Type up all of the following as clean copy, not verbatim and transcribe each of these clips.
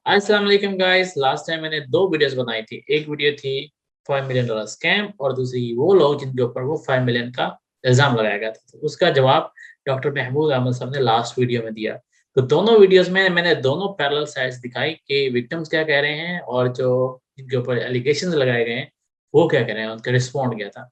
अस्सलाम वालेकुम guys. Last time मैंने दो वीडियोस बनाई थी। एक वीडियो थी $5 मिलियन स्कैम और दूसरी वो लोग जिनके ऊपर वो 5 मिलियन का इल्जाम लगाया गया था। तो उसका जवाब डॉक्टर महबूब अहमद साहब ने लास्ट वीडियो में दिया। तो दोनों वीडियोस में मैंने दोनों पैरेलल साइड्स दिखाई कि विक्टिम्स क्या कह रहे हैं और जो जिनके ऊपर एलिगेशंस लगाए गए हैं वो क्या कह रहे हैं, उनका रिस्पॉन्ड क्या था।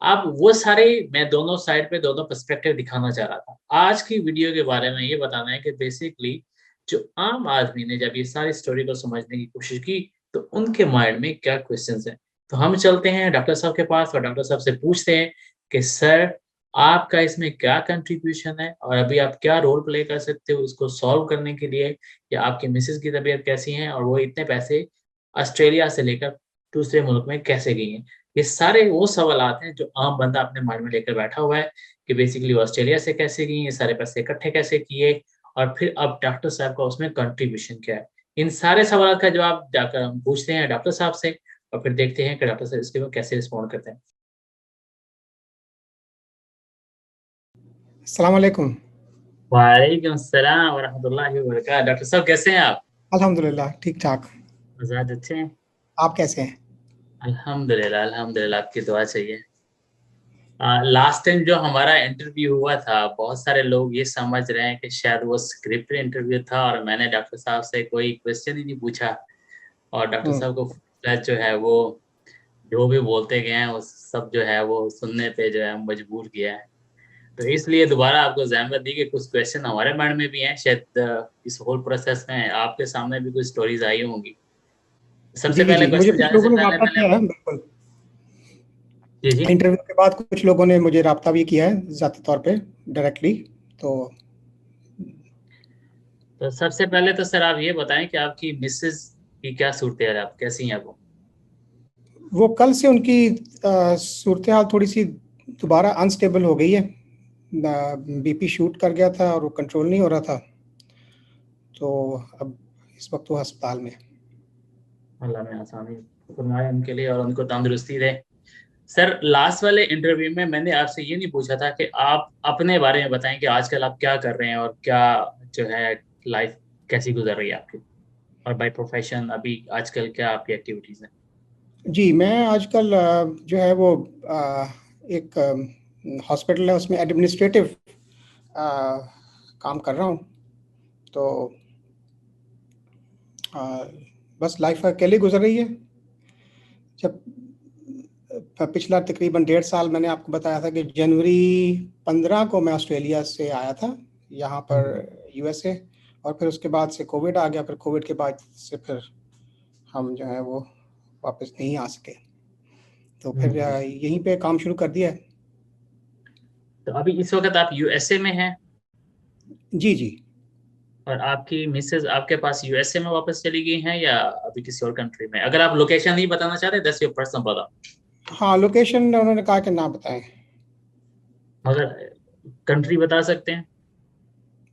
अब वो सारे मैं दोनों साइड पे दोनों पर्सपेक्टिव दिखाना चाह रहा था। आज की वीडियो के बारे में ये बताना है कि बेसिकली जो आम आदमी ने जब ये सारी स्टोरी को समझने की कोशिश की तो उनके माइंड में क्या क्वेश्चंस हैं। तो हम चलते हैं डॉक्टर साहब के पास और डॉक्टर साहब से पूछते हैं कि सर, आपका इसमें क्या कंट्रीब्यूशन है और अभी आप क्या रोल प्ले कर सकते हो इसको सॉल्व करने के लिए, या आपकी मिसेज की तबीयत कैसी है और वो इतने पैसे ऑस्ट्रेलिया से लेकर दूसरे मुल्क में कैसे गई हैं। ये सारे वो सवालात हैं जो आम बंदा अपने माइंड में लेकर बैठा हुआ है कि बेसिकली वो ऑस्ट्रेलिया से कैसे गई, ये सारे पैसे इकट्ठे कैसे किए और फिर अब डॉक्टर साहब का उसमें कंट्रीब्यूशन क्या है। इन सारे सवाल का जवाब जाकर हम पूछते हैं डॉक्टर साहब से और फिर देखते हैं कि डॉक्टर साहब इसके में कैसे रिस्पॉन्ड करते हैं। अस्सलाम वालेकुम। वालेकुम सलाम व रहमतुल्लाहि व बरकातहू। डॉक्टर साहब कैसे हैं आप? अल्हम्दुलिल्लाह ठीक ठाक। मिजाज अच्छे हैं? आप कैसे हैं? अल्हम्दुलिल्लाह अल्हम्दुलिल्लाह, आपकी दुआ चाहिए। लास्ट टाइम जो हमारा इंटरव्यू हुआ था, बहुत सारे लोग ये समझ रहे हैं कि शायद वो स्क्रिप्टेड इंटरव्यू था और मैंने डॉक्टर साहब से कोई क्वेश्चन ही नहीं पूछा और डॉक्टर हम्म, साहब को जो है वो जो भी बोलते गए हैं वो सब जो है वो सुनने पे जो है मजबूर किया है। तो इसलिए दोबारा आपको ज़हमत दी कि कुछ क्वेश्चन हमारे माइंड में भी हैं, शायद इस होल प्रोसेस में आपके सामने भी कुछ स्टोरीज आई होंगी। सबसे जी पहले जी, मुझे क्वेश्चन कुछ जाने से लोगों ने पहले रब्ता मैंने किया है, बिल्कुल। जी जी। इंटरव्यू के बाद कुछ लोगों ने मुझे रब्ता भी किया है ज़ाती तौर पे, डायरेक्टली। तो तो सबसे पहले तो सर आप ये बताएं कि आपकी मिसेज की क्या सूरत है, आप कैसी हैं वो? वो कल से उनकी सूरत हाल थोड़ी सी दोबारा अनस्टेबल हो गई है। बीपी शूट कर गया था और वो कंट्रोल नहीं हो रहा था, तो अब इस वक्त वो अस्पताल में है। अल्लाह ने आसानी फरमाए उनके लिए और उनको तंदुरुस्ती दे। सर, लास्ट वाले इंटरव्यू में मैंने आपसे ये नहीं पूछा था कि आप अपने बारे में बताएं कि आजकल आप क्या कर रहे हैं और क्या जो है लाइफ कैसी गुजर रही है आपकी, और बाय प्रोफेशन अभी आजकल क्या आपकी एक्टिविटीज हैं? जी, मैं आजकल जो है वो एक हॉस्पिटल है, उसमें एडमिनिस्ट्रेटिव काम कर रहा हूँ। तो अ, बस लाइफ अकेले गुजर रही है। जब पिछला तकरीबन 1.5 साल मैंने आपको बताया था कि जनवरी 15 को मैं ऑस्ट्रेलिया से आया था यहाँ पर यूएसए, और फिर उसके बाद से कोविड आ गया। फिर कोविड के बाद से फिर हम जो है वो वापस नहीं आ सके, तो फिर यहीं पे काम शुरू कर दिया है। तो अभी इस वक्त आप यूएसए में हैं जी जी। और आपकी मिसेज आपके पास यूएसए में वापस चली गई हैं या अभी किसी और कंट्री में? अगर आप लोकेशन नहीं बताना चाहते दैट्स योर पर्सनल पता, हाँ, लोकेशन उन्होंने कहा कि ना बताएं। मगर कंट्री बता सकते हैं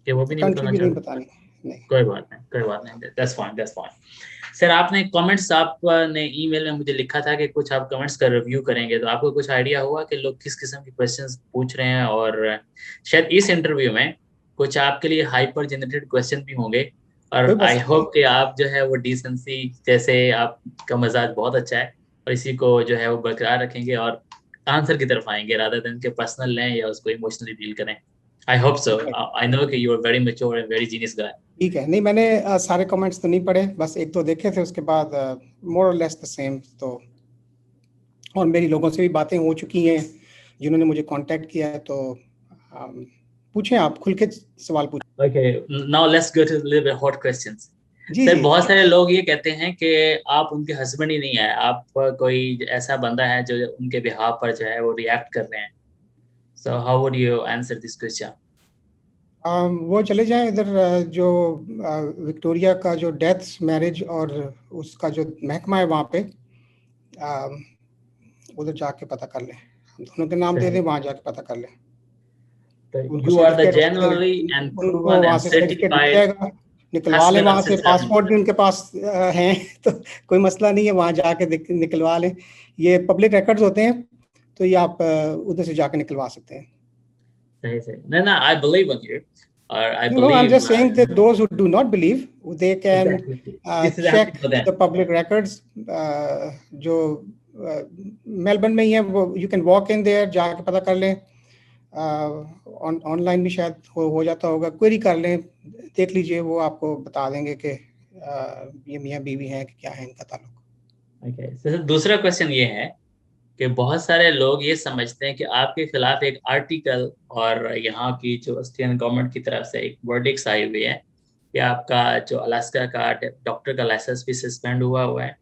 कि वो भी नहीं कंट्री बताना भी नहीं चाहते? बतानी। नहीं। कोई बात नहीं, कोई बात नहीं, that's fine that's fine. Sir, आपने कमेंट्स आपने ईमेल में मुझे लिखा था कि कुछ आप कमेंट्स का रिव्यू करेंगे, तो आपको कुछ आइडिया हुआ कि लोग किस किस्म के क्वेश्चंस पूछ रहे हैं? और शायद इस इंटरव्यू में कुछ आपके लिए हाइपर जनरेटेड क्वेश्चन भी होंगे कोई और आई मसला नहीं। होप कि आप जो है वो डिसेंसी जैसे आपका मजाज बहुत अच्छा है और इसी को जो है वो बरकरार रखेंगे और आंसर की तरफ आएंगे रादर देन के पर्सनल लें या उसको इमोशनली डील करें। I hope so. I know कि you are very mature and very genius guy. ठीक है। नहीं, मैंने सारे कमेंट्स तो नहीं पढ़े, बस एक दो देखे थे। उसके बाद मोर और लेस द सेम। तो और मेरी लोगों से भी बातें हो चुकी हैं जिन्होंने मुझे कांटेक्ट किया है। तो पूछें, आप खुल के सवाल पूछें। Okay, now let's go to little hot questions. जी सर, जी। बहुत सारे लोग ये कहते हैं कि आप उनके हस्बैंड ही नहीं है, आप कोई ऐसा बंदा है जो उनके बिहाफ पर जो है वो रिएक्ट कर रहे हैं। So how would you answer this question? वो चले जाएं इधर, जो विक्टोरिया का जो डेथ मैरिज और उसका जो महकमा है वहाँ पे, उधर जाके पता कर लें। हम दोनों के नाम दे दें, वहाँ जाके पता कर लें। तो उनको you are the certificate genuinely and उनको प्रूवन वहाँ एंड से सर्टिफिकेट मिल सर्टिफाइड जाएगा। निकलवा लें हस्बैंड ऑफ वहाँ से, सिस्टर पासपोर्ट भी अनसा। उनके पास हैं तो कोई मसला नहीं है, वहाँ जाके निकलवा लें। ये पब्लिक रिकॉर्ड्स होते हैं, तो ये आप उधर से जाके निकलवा सकते हैं। सही सही, नहीं ना, I believe in you. or I No, I'm believe just saying that those who do not believe, they can exactly this is check happening for them. the public records. जो मेलबर्न में ही है वो, you can walk in there, जाके पता कर लें, online भी शायद हो जाता होगा, क्वेरी कर लें, देख लीजिए, वो आपको बता देंगे कि ये मियाँ बीवी हैं कि क्या है इनका ताल्लुक। Okay. तो दूसरा क्वेश्चन ये है कि बहुत सारे लोग ये समझते हैं कि आपके खिलाफ एक आर्टिकल और यहाँ की जो ऑस्ट्रेलियन गवर्नमेंट की तरफ से एक वर्डिक्स आई हुई है कि आपका जो अलास्का का डॉक्टर का लाइसेंस भी सस्पेंड हुआ है,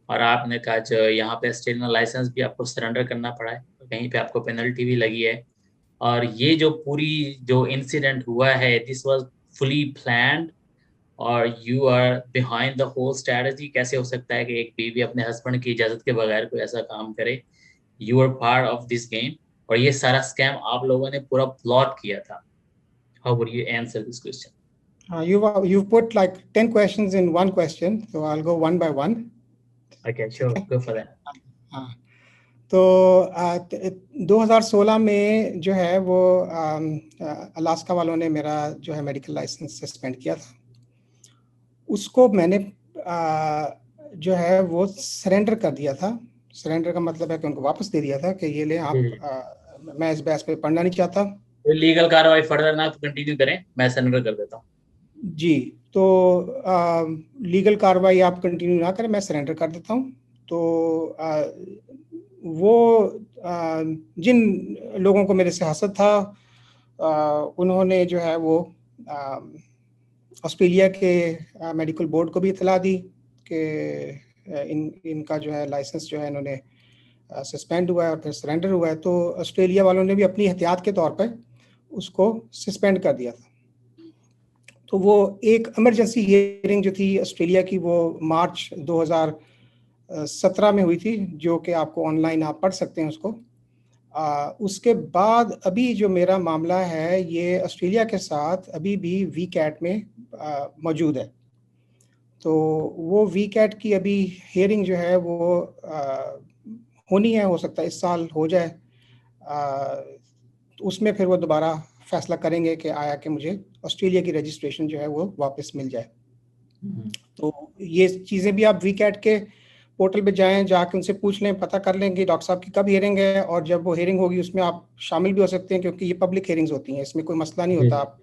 और आपने कहा जो यहाँ पे ऑस्ट्रेलियन लाइसेंस भी आपको सरेंडर करना पड़ा है, कहीं पे आपको पेनल्टी भी लगी है, और ये जो पूरी जो इंसिडेंट हुआ है दिस वाज फुली प्लान्ड और you are behind the whole strategy? कैसे हो सकता है कि एक बीवी अपने हस्बैंड की इजाजत के बगैर कोई ऐसा काम करे? You are part of this game, और ये सारा स्कैम आप लोगों ने पूरा प्लॉट किया था। How would you answer this question? You've put like 10 questions in one question, so I'll go one by one. Okay, sure, go for that. हाँ, तो 2016 में जो है वो अलास्का वालों ने मेरा जो है मेडिकल लाइसेंस सस्पेंड किया था। उसको मैंने जो है वो सरेंडर कर दिया था। सरेंडर का मतलब है कि उनको वापस दे दिया था कि ये ले आप, मैं इस बहस पे पढ़ना नहीं चाहता। कोई लीगल कार्रवाई फर्दर ना कंटिन्यू करें, मैं सरेंडर कर देता हूँ। जी, तो लीगल कार्रवाई आप कंटिन्यू ना करें, मैं सरेंडर कर देता हूँ। तो वो जिन लोगों को मेरे से हसद था, उन्होंने जो है वो ऑस्ट्रेलिया के मेडिकल बोर्ड को भी इतला दी कि इनका जो है लाइसेंस जो है इन्होंने सस्पेंड हुआ है और फिर सरेंडर हुआ है। तो ऑस्ट्रेलिया वालों ने भी अपनी एहतियात के तौर पर उसको सस्पेंड कर दिया था। तो वो एक इमरजेंसी हियरिंग जो थी ऑस्ट्रेलिया की, वो मार्च 2017 में हुई थी, जो कि आपको ऑनलाइन आप पढ़ सकते हैं उसको। उसके बाद अभी जो मेरा मामला है ये ऑस्ट्रेलिया के साथ अभी भी वीकैट में मौजूद है। तो वो वीकैट की अभी हियरिंग जो है वो होनी है, हो सकता है इस साल हो जाए। उसमें फिर वो दोबारा फैसला करेंगे कि आया कि मुझे ऑस्ट्रेलिया की रजिस्ट्रेशन जो है वो वापस मिल जाए। तो ये चीज़ें भी आप वीकैट के पोर्टल पे जाएं, जाके उनसे पूछ लें, पता कर लें कि डॉक्टर साहब की कब हियरिंग है, और जब वो हियरिंग होगी उसमें आप शामिल भी हो सकते हैं, क्योंकि ये पब्लिक हियरिंग्स होती हैं, इसमें कोई मसला नहीं होता। आप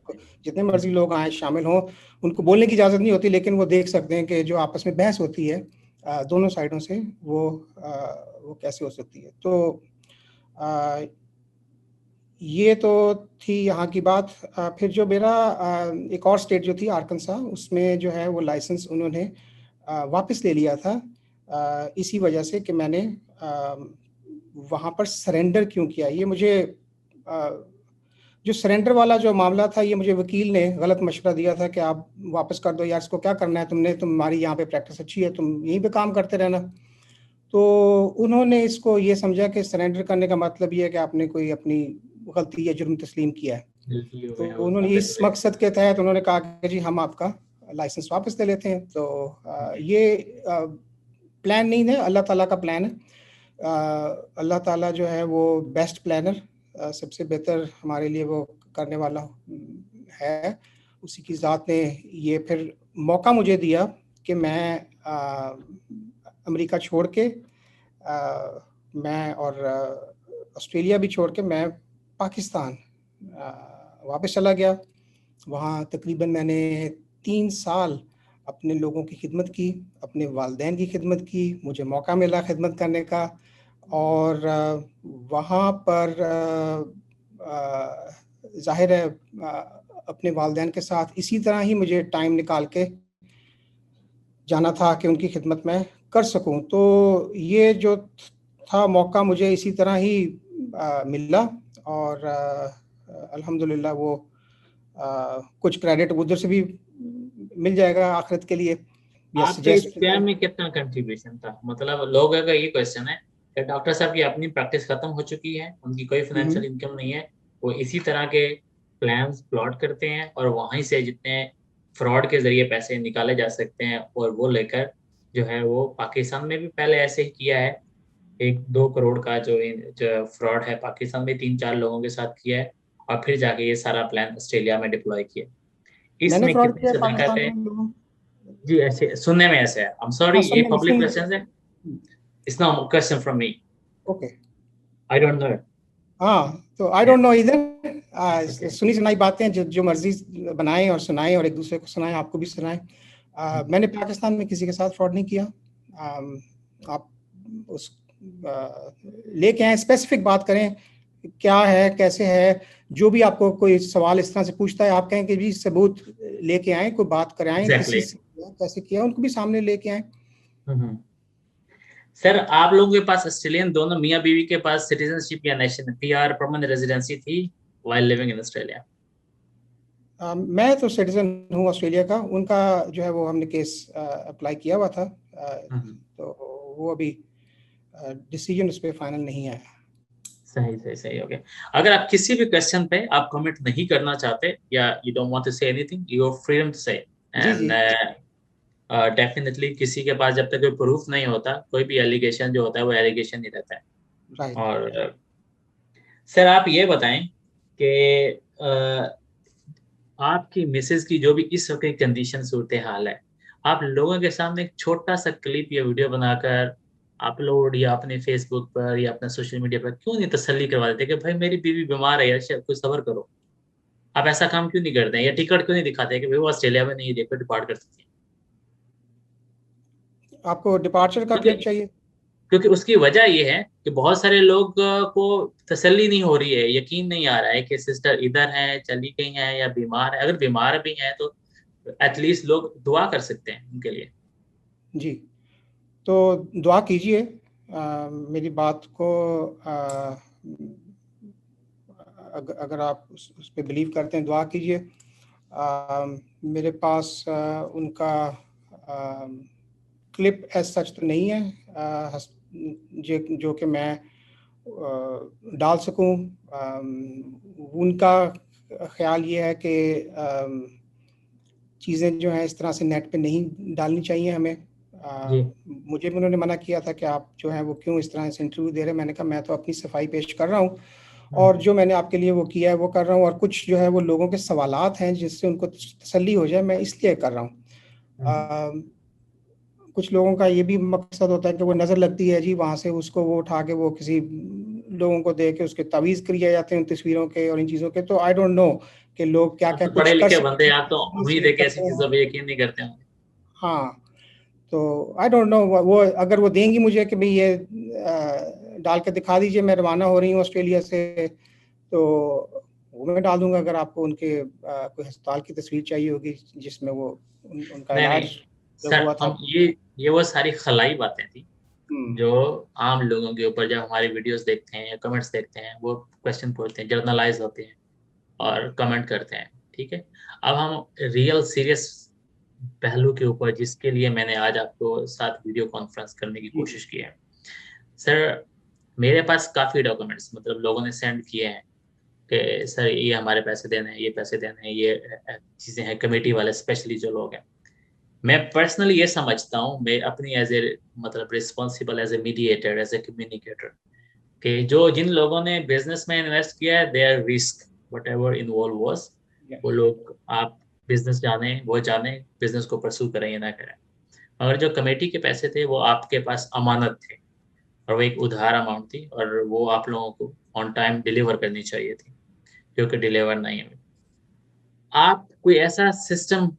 जितने मर्जी लोग आए शामिल हों, उनको बोलने की इजाज़त नहीं होती, लेकिन वो देख सकते हैं कि जो आपस में बहस होती है दोनों साइडों से वो कैसे हो सकती है। तो ये तो थी यहाँ की बात। फिर जो मेरा एक और स्टेट जो थी आर्कनसा, उसमें जो है वो लाइसेंस उन्होंने वापस ले लिया था, इसी वजह से कि मैंने वहाँ पर सरेंडर क्यों किया। ये मुझे जो सरेंडर वाला जो मामला था, ये मुझे वकील ने गलत मशवरा दिया था कि आप वापस कर दो यार, इसको क्या करना है तुमने, तुम्हारी यहाँ पे प्रैक्टिस अच्छी है, तुम यहीं पे काम करते रहना। तो उन्होंने इसको ये समझा कि सरेंडर करने का मतलब ये है कि आपने कोई अपनी गलती या जुर्म तस्लीम किया है। तो उन्होंने इस मकसद के तहत उन्होंने कहा कि जी हम आपका लाइसेंस वापस ले लेते हैं। तो ये प्लान नहीं है, अल्लाह ताला का प्लान है। अल्लाह ताला जो है वो बेस्ट प्लानर, सबसे बेहतर हमारे लिए वो करने वाला है। उसी की ज़ात ने ये फिर मौका मुझे दिया कि मैं अमेरिका छोड़ के, मैं और ऑस्ट्रेलिया भी छोड़ के मैं पाकिस्तान वापस चला गया। वहाँ तकरीबन मैंने 3 साल अपने लोगों की खिदमत की, अपने वालिदैन की खिदमत की, मुझे मौका मिला खिदमत करने का। और वहाँ पर ज़ाहिर है अपने वालिदैन के साथ इसी तरह ही मुझे टाइम निकाल के जाना था कि उनकी खिदमत मैं कर सकूं। तो ये जो था मौका मुझे इसी तरह ही मिला, और अल्हम्दुलिल्लाह वो कुछ क्रेडिट उधर से भी मिल जाएगा आखिरत के लिए। आपके इस स्कैम में कितना कंट्रीब्यूशन था? मतलब लोगों का ये क्वेश्चन है कि डॉक्टर साहब की अपनी प्रैक्टिस खत्म हो चुकी है, उनकी कोई फाइनेंशियल इनकम नहीं है, वो इसी तरह के प्लान्स प्लॉट करते हैं और वहीं से जितने फ्रॉड के जरिए पैसे निकाले जा सकते हैं और वो लेकर जो है वो पाकिस्तान में भी पहले ऐसे ही किया है। 1-2 करोड़ का जो फ्रॉड है पाकिस्तान में 3-4 लोगों के साथ किया है, और फिर जाके ये सारा प्लान ऑस्ट्रेलिया में डिप्लॉय किया। मैंने इसमें फ्रॉड कितने किया से बैंक पाकिस्तान आते हैं? में लोगों। जी ऐसे सुनने में ऐसे है। आई एम सॉरी, हाँ, ये सुनने में पब्लिक क्वेश्चन है, it's not question from me, okay. I don't know. हाँ, तो आई डोंट नो इधर सुनी सुनाई बातें जो जो मर्जी बनाएं और सुनाएं और एक दूसरे को सुनाएं, आपको भी सुनाएं। मैंने पाकिस्तान में किसी के साथ फ्रॉड नहीं किया। आप उस लेके आए, स्पेसिफिक बात करें, क्या है, कैसे है। जो भी आपको कोई सवाल इस तरह से पूछता है, आप कहें कि जी सबूत लेके आए, कोई बात कराएं, किसी से किया, कैसे किया, उनको भी सामने लेके आए। सर आप लोगों के पास ऑस्ट्रेलियन दोनों मियाँ बीवी के पास सिटीजनशिप या नेशन पीआर परमानेंट रेजिडेंसी थी व्हाइल लिविंग इन ऑस्ट्रेलिया? मैं तो सिटीजन हूँ ऑस्ट्रेलिया का। उनका जो है वो हमने केस अप्लाई किया हुआ था, तो वो अभी डिसीजन उस पर फाइनल नहीं आया। सही सही सही, ओके। अगर आप किसी भी क्वेश्चन पे आप कमेंट नहीं करना चाहते या you don't want to say anything, you are freedom to say. जी एंड जी। डेफिनेटली किसी के पास जब तक कोई प्रूफ नहीं होता, कोई भी एलिगेशन जो होता है वो एलिगेशन ही रहता है। राइट। और सर आप ये बताएं कि आपकी मिसेज की जो भी इस वक्त की कंडीशन सूरत हाल है, आप लोगों के सामने एक छोटा सा क्लिप या वीडियो बनाकर अपलोड या अपने फेसबुक पर या अपने सोशल मीडिया पर क्यों नहीं तसल्ली करवा देते कि भाई मेरी बीवी बीमार है यार, शायद कुछ सब्र करो। आप ऐसा काम क्यों नहीं करते हैं, या टिकट क्यों नहीं दिखाते कि भाई वो ऑस्ट्रेलिया में नहीं, देखो डिपार्ट कर सकती है? आपको डिपार्चर का क्योंकि क्लिप चाहिए? क्योंकि उसकी वजह ये है कि बहुत सारे लोग को तसल्ली नहीं हो रही है, यकीन नहीं आ रहा है कि सिस्टर इधर है, चली गई हैं या बीमार है। अगर बीमार भी हैं तो एटलीस्ट लोग दुआ कर सकते हैं उनके लिए। जी, तो दुआ कीजिए। मेरी बात को अगर आप उस पर बिलीव करते हैं, दुआ कीजिए। मेरे पास उनका क्लिप एज सच तो नहीं है जो कि मैं डाल सकूं। उनका ख्याल ये है कि चीज़ें जो हैं इस तरह से नेट पे नहीं डालनी चाहिए हमें। जी मुझे भी उन्होंने मना किया था कि आप जो है वो क्यों इस तरह से इंटरव्यू दे रहे हैं। मैंने कहा मैं तो अपनी सफाई पेश कर रहा हूँ और जो मैंने आपके लिए वो किया है वो कर रहा हूँ, और कुछ जो है वो लोगों के सवालात हैं जिससे उनको तसल्ली हो जाए, मैं इसलिए कर रहा हूँ। कुछ लोगों का ये भी मकसद होता है कि वो नज़र लगती है जी वहाँ से, उसको वो उठा के वो किसी लोगों को दे के उसके तावीज़ किए जाते हैं उन तस्वीरों के और इन चीज़ों के। तो आई डोंट नो कि लोग क्या आप क्या तो कुछ पढ़े कर लिखे सकते बंदे, हैं, आप तो किस उम्मीद चीज़ है से कि ऐसी करते हैं। चीजों पे यकीन नहीं करते होंगे। हाँ, तो आई डोंट नो, वो अगर वो देंगी मुझे कि भाई ये डाल के दिखा दीजिए मैं रवाना हो रही हूँ ऑस्ट्रेलिया से, तो वो मैं डाल दूंगा। अगर आपको उनके कोई अस्पताल की तस्वीर चाहिए होगी जिसमें वो उनका नहीं नहीं इलाज जब सर, हुआ था। हम ये वो सारी खलाई बातें थी हम्म, जो आम लोगों के ऊपर जब हमारी वीडियोस देखते हैं या कमेंट्स देखते हैं, वो क्वेश्चन पूछते हैं, जर्नलाइज होते हैं और कमेंट करते हैं। ठीक है, अब हम रियल सीरियस पहलू के ऊपर, जिसके लिए मैंने आज आपको साथ वीडियो कॉन्फ्रेंस करने की जी कोशिश की है। सर मेरे पास काफ़ी डॉक्यूमेंट्स मतलब लोगों ने सेंड किए हैं कि सर ये हमारे पैसे देने हैं, ये पैसे देने हैं, ये चीज़ें हैं, कमेटी वाले स्पेशली जो लोग हैं। मैं पर्सनली ये समझता हूँ, मैं अपनी एज ए मतलब responsible as a mediator, as a communicator, कि जो जिन लोगों ने बिजनेस में इन्वेस्ट किया है, their risk whatever involve was, वो लोग आप बिजनेस जाने वो जाने, बिजनेस को परसू करें या ना करें। मगर जो कमेटी के पैसे थे वो आपके पास अमानत थे, और वो एक उधार अमाउंट थी, और वो आप लोगों को ऑन टाइम डिलीवर करनी चाहिए थी, क्योंकि डिलीवर नहीं हुई। आप कोई ऐसा सिस्टम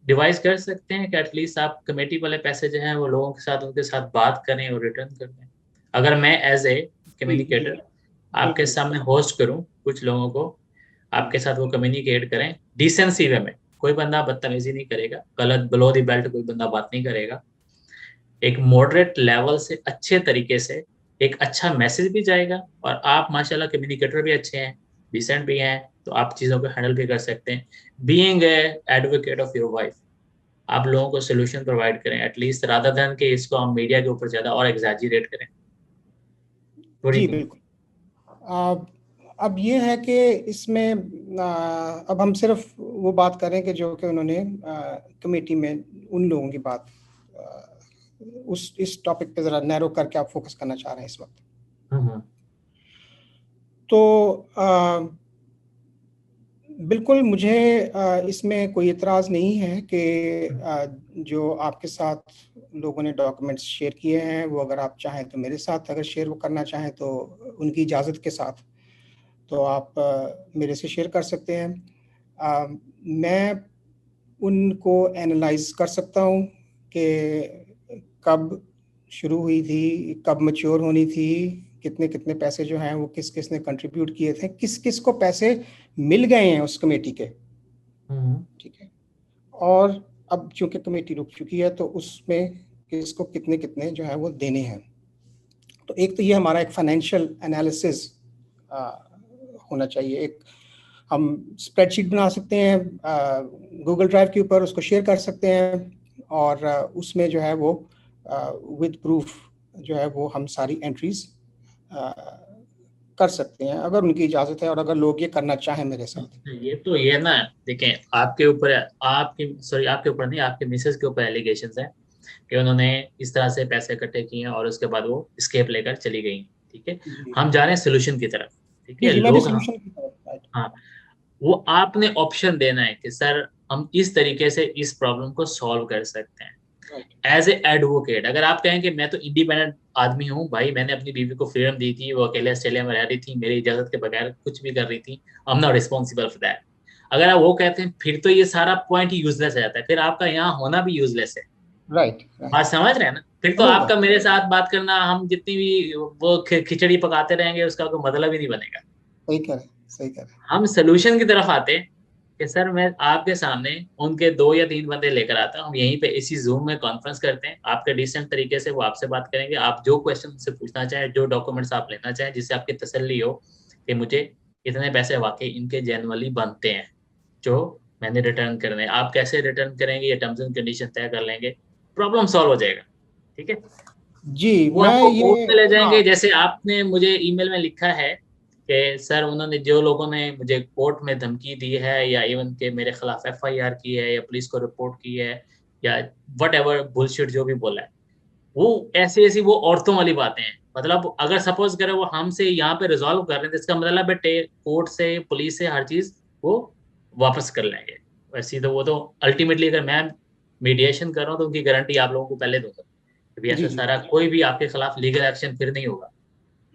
डिवाइस कर सकते हैं कि एटलीस्ट आप कमेटी वाले पैसे जो हैं वो लोगों के साथ उनके साथ बात करें और रिटर्न कर दें? अगर मैं as a ji ji, communicator आपके बिल्कुल। सामने होस्ट करूं कुछ लोगों को, आपके साथ वो कम्युनिकेट करें डिसेंसी वे में, कोई बंदा बदतमीजी नहीं करेगा, गलत बिलो द बेल्ट कोई बंदा बात नहीं करेगा, एक मॉडरेट लेवल से अच्छे तरीके से एक अच्छा मैसेज भी जाएगा, और आप माशाल्लाह कम्युनिकेटर भी अच्छे हैं, डिसेंट भी हैं, तो आप चीज़ों को हैंडल भी कर सकते हैं। Being a advocate of your wife, आप लोगों को सोल्यूशन प्रोवाइड करें एटलीस्ट, रादर देन कि इसको हम मीडिया के ऊपर ज़्यादा और एग्जैजरेट करें। जी थोड़ी बिल्कुल। अब ये है कि इसमें अब हम सिर्फ वो बात करें कि जो कि उन्होंने कमेटी में उन लोगों की बात उस इस टॉपिक पे ज़रा नैरो करके आप फोकस करना चाह रहे हैं इस वक्त। तो बिल्कुल, मुझे इसमें कोई इतराज़ नहीं है कि जो आपके साथ लोगों ने डॉक्यूमेंट्स शेयर किए हैं, वो अगर आप चाहें तो मेरे साथ अगर शेयर वो करना चाहें तो उनकी इजाज़त के साथ, तो आप मेरे से शेयर कर सकते हैं। मैं उनको एनालाइज़ कर सकता हूँ कि कब शुरू हुई थी, कब मैच्योर होनी थी, कितने-कितने पैसे जो हैं वो किस-किस ने कंट्रीब्यूट किए थे, किस-किस को पैसे मिल गए हैं उस कमेटी के, ठीक है? और अब चूँकि कमेटी रुक चुकी है तो उसमें किसको कितने-कितने जो है वो देने हैं। तो एक तो ये हमारा एक फाइनेंशियल एनालिसिस होना चाहिए। एक हम स्प्रेडशीट बना सकते हैं गूगल ड्राइव के ऊपर, उसको शेयर कर सकते हैं और उसमें जो है वो विद प्रूफ जो है वो हम सारी एंट्रीज कर सकते हैं, अगर उनकी इजाज़त है और अगर लोग ये करना चाहें मेरे साथ। ये ना, देखें, आपके ऊपर, आपके ऊपर नहीं, आपके मिसेस के ऊपर एलिगेशंस है कि उन्होंने इस तरह से पैसे इकट्ठे किए हैं और उसके बाद वो स्केप लेकर चली गई, ठीक है। जी हम जा रहे हैं सोल्यूशन की तरफ, ठीक जी है। जी, मैं भी लोग, हाँ, सोल्यूशन की तरफ, राइट। हाँ, वो आपने ऑप्शन देना है कि सर हम इस तरीके से इस प्रॉब्लम को सॉल्व कर सकते हैं राइट एज ए एडवोकेट। अगर आप कहें कि मैं तो इंडिपेंडेंट आदमी हूँ भाई, मैंने अपनी बीवी को फ्रीडम दी थी, वो अकेले ऑस्ट्रेलिया में रह रही थी, मेरी इजाजत के बगैर कुछ भी कर रही थी, आई am not responsible for that, अगर आप वो कहते हैं, फिर तो ये सारा पॉइंट ही यूजलेस हो जाता है, फिर आपका यहाँ होना भी यूजलेस है। Right right. बात समझ रहे हैं ना? फिर तो समझ गया। आपका मेरे साथ बात करना, हम जितनी भी वो खिचड़ी पकाते रहेंगे, उसका कोई मतलब ही नहीं बनेगा। सही कह रहे हैं, सही कह रहे हैं। हम सोल्यूशन की तरफ आते कि सर मैं आपके सामने उनके 2 या 3 बंदे लेकर आता हूँ, हम यहीं पे इसी जूम में कॉन्फ्रेंस करते हैं, आपके डिसेंट तरीके से वो आपसे बात करेंगे, आप जो क्वेश्चन से पूछना चाहें, जो डॉक्यूमेंट्स आप लेना चाहें, जिससे आपकी तसल्ली हो कि मुझे इतने पैसे वाकई इनके जेनुअनली बनते हैं जो मैंने रिटर्न करने हैं। आप कैसे रिटर्न करेंगे ये टर्म्स एंड कंडीशन तय कर लेंगे, प्रॉब्लम सॉल्व हो जाएगा, ठीक है। जी, वो मैं आपको ये, कोर्ट में ले जाएंगे, हाँ, जैसे आपने मुझे ईमेल में लिखा है कि सर उन्होंने, जो लोगों ने मुझे कोर्ट में धमकी दी है या इवन के मेरे खिलाफ एफआईआर की है या पुलिस को रिपोर्ट की है या वट एवर बुलशिट जो भी बोला है, वो ऐसी ऐसी वो औरतों वाली बातें हैं। मतलब अगर सपोज करें वो हमसे यहाँ पे रिजॉल्व कर रहे हैं तो इसका मतलब है कोर्ट से, पुलिस से, हर चीज वो वापस कर लेंगे। वैसे तो वो तो अल्टीमेटली, अगर मैं मीडिएशन कर रहा हूँ तो उनकी गारंटी आप लोगों को पहले दूंगा कि जी ऐसा जी। सारा कोई भी आपके खिलाफ लीगल एक्शन फिर नहीं होगा।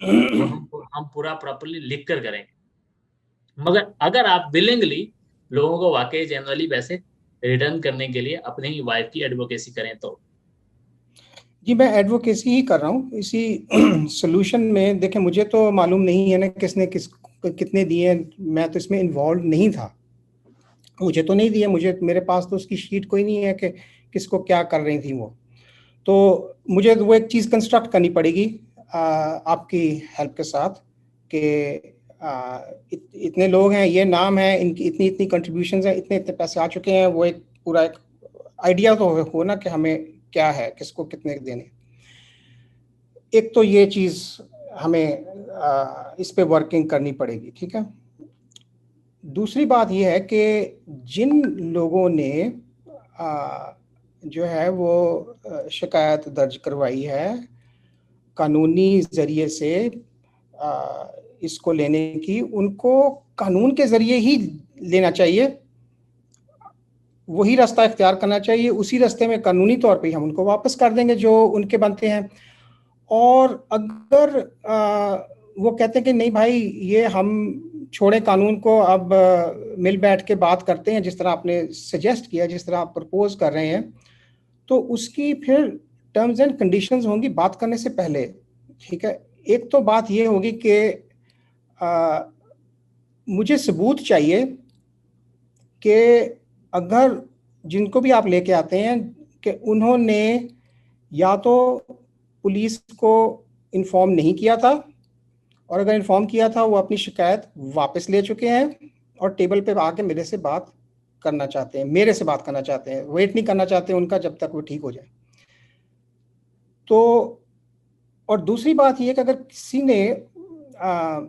वो हम पूरा प्रॉपरली लिख कर करेंगे। मगर अगर आप विलिंगली लोगों को वाकई जेनुअली पैसे रिटर्न करने के लिए अपनी ही वाइफ की एडवोकेसी करें तो। जी, मैं एडवोकेसी ही कर रहा हूँ इसी सॉल्यूशन में। देखें, मुझे तो मालूम नहीं है ना किसने कितने दिए हैं, मैं तो इसमें इन्वॉल्व नहीं था, मुझे तो नहीं दिए, मुझे, मेरे पास तो उसकी शीट कोई नहीं है कि किसको क्या कर रही थी वो। तो मुझे वो एक चीज़ कंस्ट्रक्ट करनी पड़ेगी आपकी हेल्प के साथ कि इतने लोग हैं, ये नाम है, इनकी इतनी इतनी कंट्रीब्यूशंस हैं, इतने इतने पैसे आ चुके हैं, वो एक पूरा एक आइडिया तो हो ना कि हमें क्या है, किसको कितने देने। एक तो ये चीज़ हमें इस पे वर्किंग करनी पड़ेगी, ठीक है। दूसरी बात ये है कि जिन लोगों ने जो है वो शिकायत दर्ज करवाई है कानूनी ज़रिए से इसको लेने की, उनको कानून के ज़रिए ही लेना चाहिए, वही रास्ता इख्तियार करना चाहिए, उसी रास्ते में कानूनी तौर पे ही हम उनको वापस कर देंगे जो उनके बनते हैं। और अगर वो कहते हैं कि नहीं भाई, ये हम छोड़े कानून को, अब मिल बैठ के बात करते हैं, जिस तरह आपने सजेस्ट किया, जिस तरह आप प्रपोज कर रहे हैं, तो उसकी फिर टर्म्स एंड कंडीशंस होंगी बात करने से पहले, ठीक है। एक तो बात ये होगी कि मुझे सबूत चाहिए कि अगर जिनको भी आप लेके आते हैं कि उन्होंने या तो पुलिस को इन्फॉर्म नहीं किया था, और अगर इन्फॉर्म किया था वो अपनी शिकायत वापस ले चुके हैं और टेबल पे आके मेरे से बात करना चाहते हैं, मेरे से बात करना चाहते हैं, वेट नहीं करना चाहते उनका जब तक वो ठीक हो जाए। तो और दूसरी बात ये है कि अगर किसी ने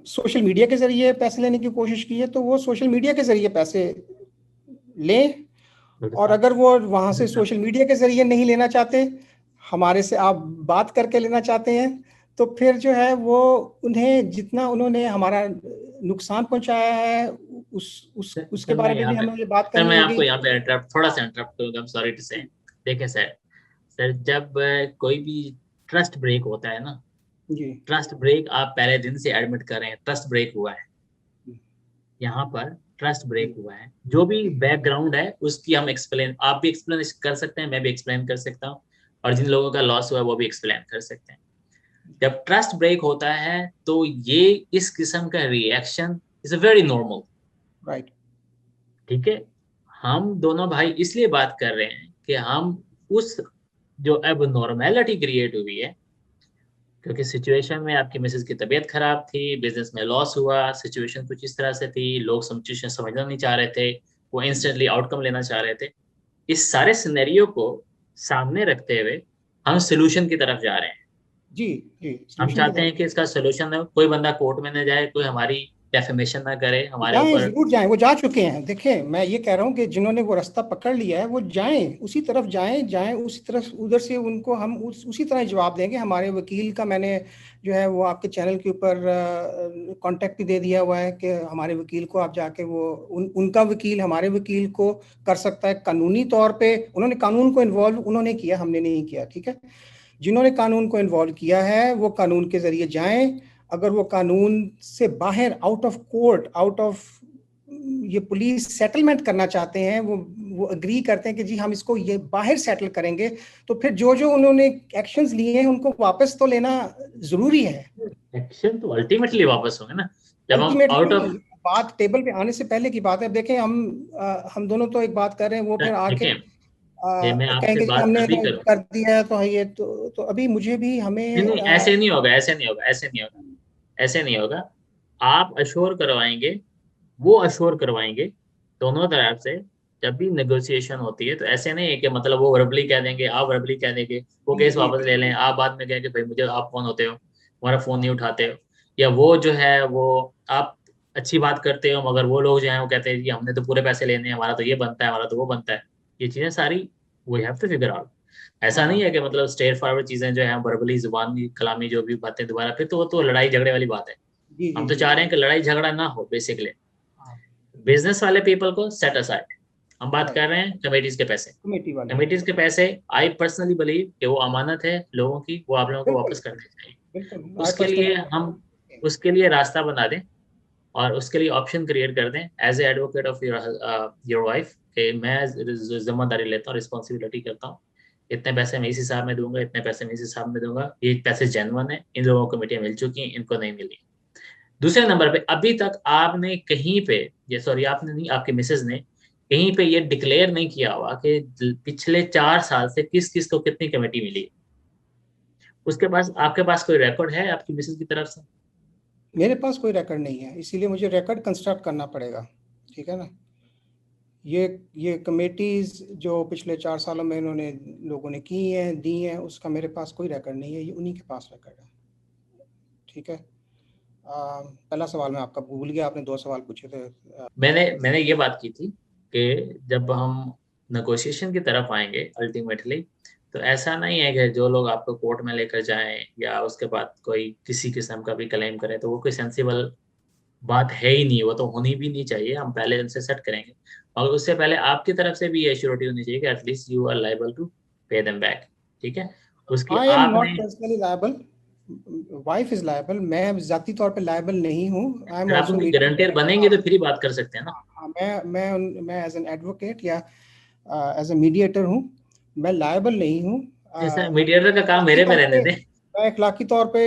सोशल मीडिया के ज़रिए पैसे लेने की कोशिश की है तो वो सोशल मीडिया के ज़रिए पैसे लें, और अगर वो वहाँ से सोशल मीडिया के ज़रिए नहीं लेना चाहते, हमारे से आप बात करके लेना चाहते हैं, तो फिर जो है वो उन्हें जितना उन्होंने हमारा नुकसान पहुंचाया है उसके सर मैं बारे में यहाँ भी पे हमें ये बात सर करनी मैं होगी। आपको यहाँ पे थोड़ा सा इंटरप्ट करूंगा, आई एम सॉरी टू से। देखिए सर, जब कोई भी ट्रस्ट ब्रेक होता है ना, जी ट्रस्ट ब्रेक आप पहले दिन से एडमिट कर रहे हैं, ट्रस्ट ब्रेक हुआ है, यहाँ पर ट्रस्ट जी ब्रेक हुआ है, जो भी जी बैकग्राउंड है उसकी हम एक्सप्लेन, आप भी एक्सप्लेन कर सकते हैं, मैं भी एक्सप्लेन कर सकता हूँ, और जिन लोगों का लॉस हुआ है वो भी एक्सप्लेन कर सकते हैं। जब ट्रस्ट ब्रेक होता है तो ये इस किस्म का reaction is a very normal. Right ठीक है, हम दोनों भाई इसलिए बात कर रहे हैं कि हम उस जो अब नॉर्मेलिटी क्रिएट हुई है, क्योंकि सिचुएशन में आपकी मिसेज की तबीयत खराब थी, बिजनेस में लॉस हुआ, सिचुएशन कुछ इस तरह से थी, लोग सिचुएशन समझना नहीं चाह रहे थे, वो इंस्टेंटली आउटकम लेना चाह रहे थे। इस सारे सिनेरियो को सामने रखते हुए हम सोल्यूशन की तरफ जा रहे हैं। जी जी हम सोल्यूशन की चाहते तरफ हैं कि इसका सोल्यूशन है, कोई बंदा कोर्ट में न जाए, कोई हमारी डेफेमेशन ना करे हमारे जाएं, ऊपर। जरूर जाएं, वो जा चुके हैं। देखें, मैं ये कह रहा हूँ कि जिन्होंने वो रास्ता पकड़ लिया है वो जाएं, उसी तरफ जाएं, जाएं उसी तरफ, उधर से उनको हम उसी तरह जवाब देंगे। हमारे वकील का मैंने जो है वो आपके चैनल के ऊपर कांटेक्ट भी दे दिया हुआ है कि हमारे वकील को आप जाके वो उनका वकील हमारे वकील को कर सकता है कानूनी तौर पे। उन्होंने कानून को इन्वॉल्व उन्होंने किया, हमने नहीं किया, ठीक है। जिन्होंने कानून को इन्वॉल्व किया है वो कानून के जरिए जाएं। अगर वो कानून से बाहर, out of court, out of ये पुलिस सेटलमेंट करना चाहते हैं, वो अग्री करते हैं कि जी हम इसको ये बाहर सेटल करेंगे, तो फिर जो जो उन्होंने एक्शंस लिए हैं उनको वापस तो लेना जरूरी है। एक्शन तो अल्टीमेटली वापस होंगे ना, जब हम आउट अल्टीमेटली ऑफ। बात टेबल पे आने से पहले की बात है। देखें, हम दोनों तो एक बात कर रहे हैं, वो फिर आके देखें, ये मैं आपसे कहेंगे जी बात हमने तभी तो करूँ। कर दिया है, तो ये तो अभी मुझे भी नहीं हमें नहीं, ऐसे नहीं होगा, ऐसे नहीं होगा, ऐसे नहीं होगा, ऐसे नहीं होगा। आप अश्योर करवाएंगे, वो अश्योर करवाएंगे, दोनों तरफ से। जब भी नेगोशिएशन होती है तो ऐसे नहीं है कि मतलब वो वर्बली कह देंगे, आप वर्बली कह देंगे, वो जी केस जी वापस ले लें, बिल्कुल आप बाद में कहेंगे भाई मुझे आप कौन होते हो, हमारा फोन नहीं उठाते हो, या वो जो है वो आप अच्छी बात करते हो मगर वो लोग जो है वो कहते हैं कि हमने तो पूरे पैसे लेने हैं, हमारा तो ये बनता है, हमारा तो वो बनता है। ये चीजें सारी we have to figure out. ऐसा नहीं हाँ है कि मतलब स्ट्रेट फॉरवर्ड चीजें जो है वर्बली जुबान की कलामी जो भी बातें दोबारा, फिर तो वो तो लड़ाई झगड़े वाली बात है। जी जी हम तो जी चाह रहे जी हैं कि लड़ाई झगड़ा ना हो बेसिकली। हाँ बिजनेस वाले पीपल को सेट असाइड, हम बात राइट कर रहे हैं कमेटीज के पैसे। कमेटी वाले कमेटीज के पैसे, आई पर्सनली बिलीव कि वो अमानत है लोगों की, वो आप लोगों को बिल्कुल वापस करने चाहिए। बिल्कुल आई उसके लिए हम पर्सनली उसके लिए रास्ता बना दें, और उसके लिए ऑप्शन क्रिएट कर दें as a advocate of your wife, कि मैं जिम्मेदारी लेता हूँ, रिस्पॉन्सिबिलिटी करता हूँ, इतने पैसे मैं इस हिसाब में दूंगा, इतने पैसे मैं इस हिसाब में दूंगा, ये पैसे जेन्युइन है, इन लोगों को कमेटियां मिल चुकी हैं, इनको नहीं मिली। दूसरे नंबर पे, अभी तक आपने कहीं पे, ये सॉरी आपने नहीं, आपके मिसेज ने कहीं पे ये डिक्लेयर नहीं किया हुआ कि पिछले 4 साल से किस किस को कितनी कमेटी मिली। उसके पास, आपके पास कोई रिकॉर्ड है आपकी मिसेज की तरफ से? मेरे पास कोई रिकॉर्ड नहीं है, इसीलिए मुझे रिकॉर्ड कंस्ट्रक्ट करना पड़ेगा, ठीक है ना। ये कमेटीज जो पिछले 4 सालों में इन्होंने लोगों ने की हैं, दी हैं, उसका मेरे पास कोई रिकॉर्ड नहीं है, ये उन्हीं के पास रिकॉर्ड है, ठीक है। पहला सवाल मैं आपका भूल गया, आपने 2 सवाल पूछे थे। मैंने ये बात की थी कि जब हम नेगोशिएशन की तरफ आएंगे अल्टीमेटली, तो ऐसा नहीं है कि जो लोग आपको कोर्ट में लेकर जाएं या उसके बाद कोई किसी किस्म का भी क्लेम करे, तो वो कोई सेंसिबल बात है ही नहीं, वो तो होनी भी नहीं चाहिए, हम पहले उनसे सेट करेंगे। और उससे पहले आपकी तरफ से भी ये श्योरिटी होनी चाहिए कि at least you are liable to pay them back. ठीक है, उसकी आई एम नॉट आपने, personally liable, wife is liable, मैं जाती तौर पे लायबल नहीं हूँ। आई एम अगर आप आल्सो उनकी गारंटियर मीडिएटर। बनेंगे तो फिर ही बात कर सकते हैं ना। हाँ, मैं एज एन एडवोकेट या एज ए मीडिएटर हूँ, मैं लायबल नहीं हूँ। जैसा मीडिएटर का काम अखलाकी मेरे पे तौर रहने पे, दें। मैं अखलाकी तौर पे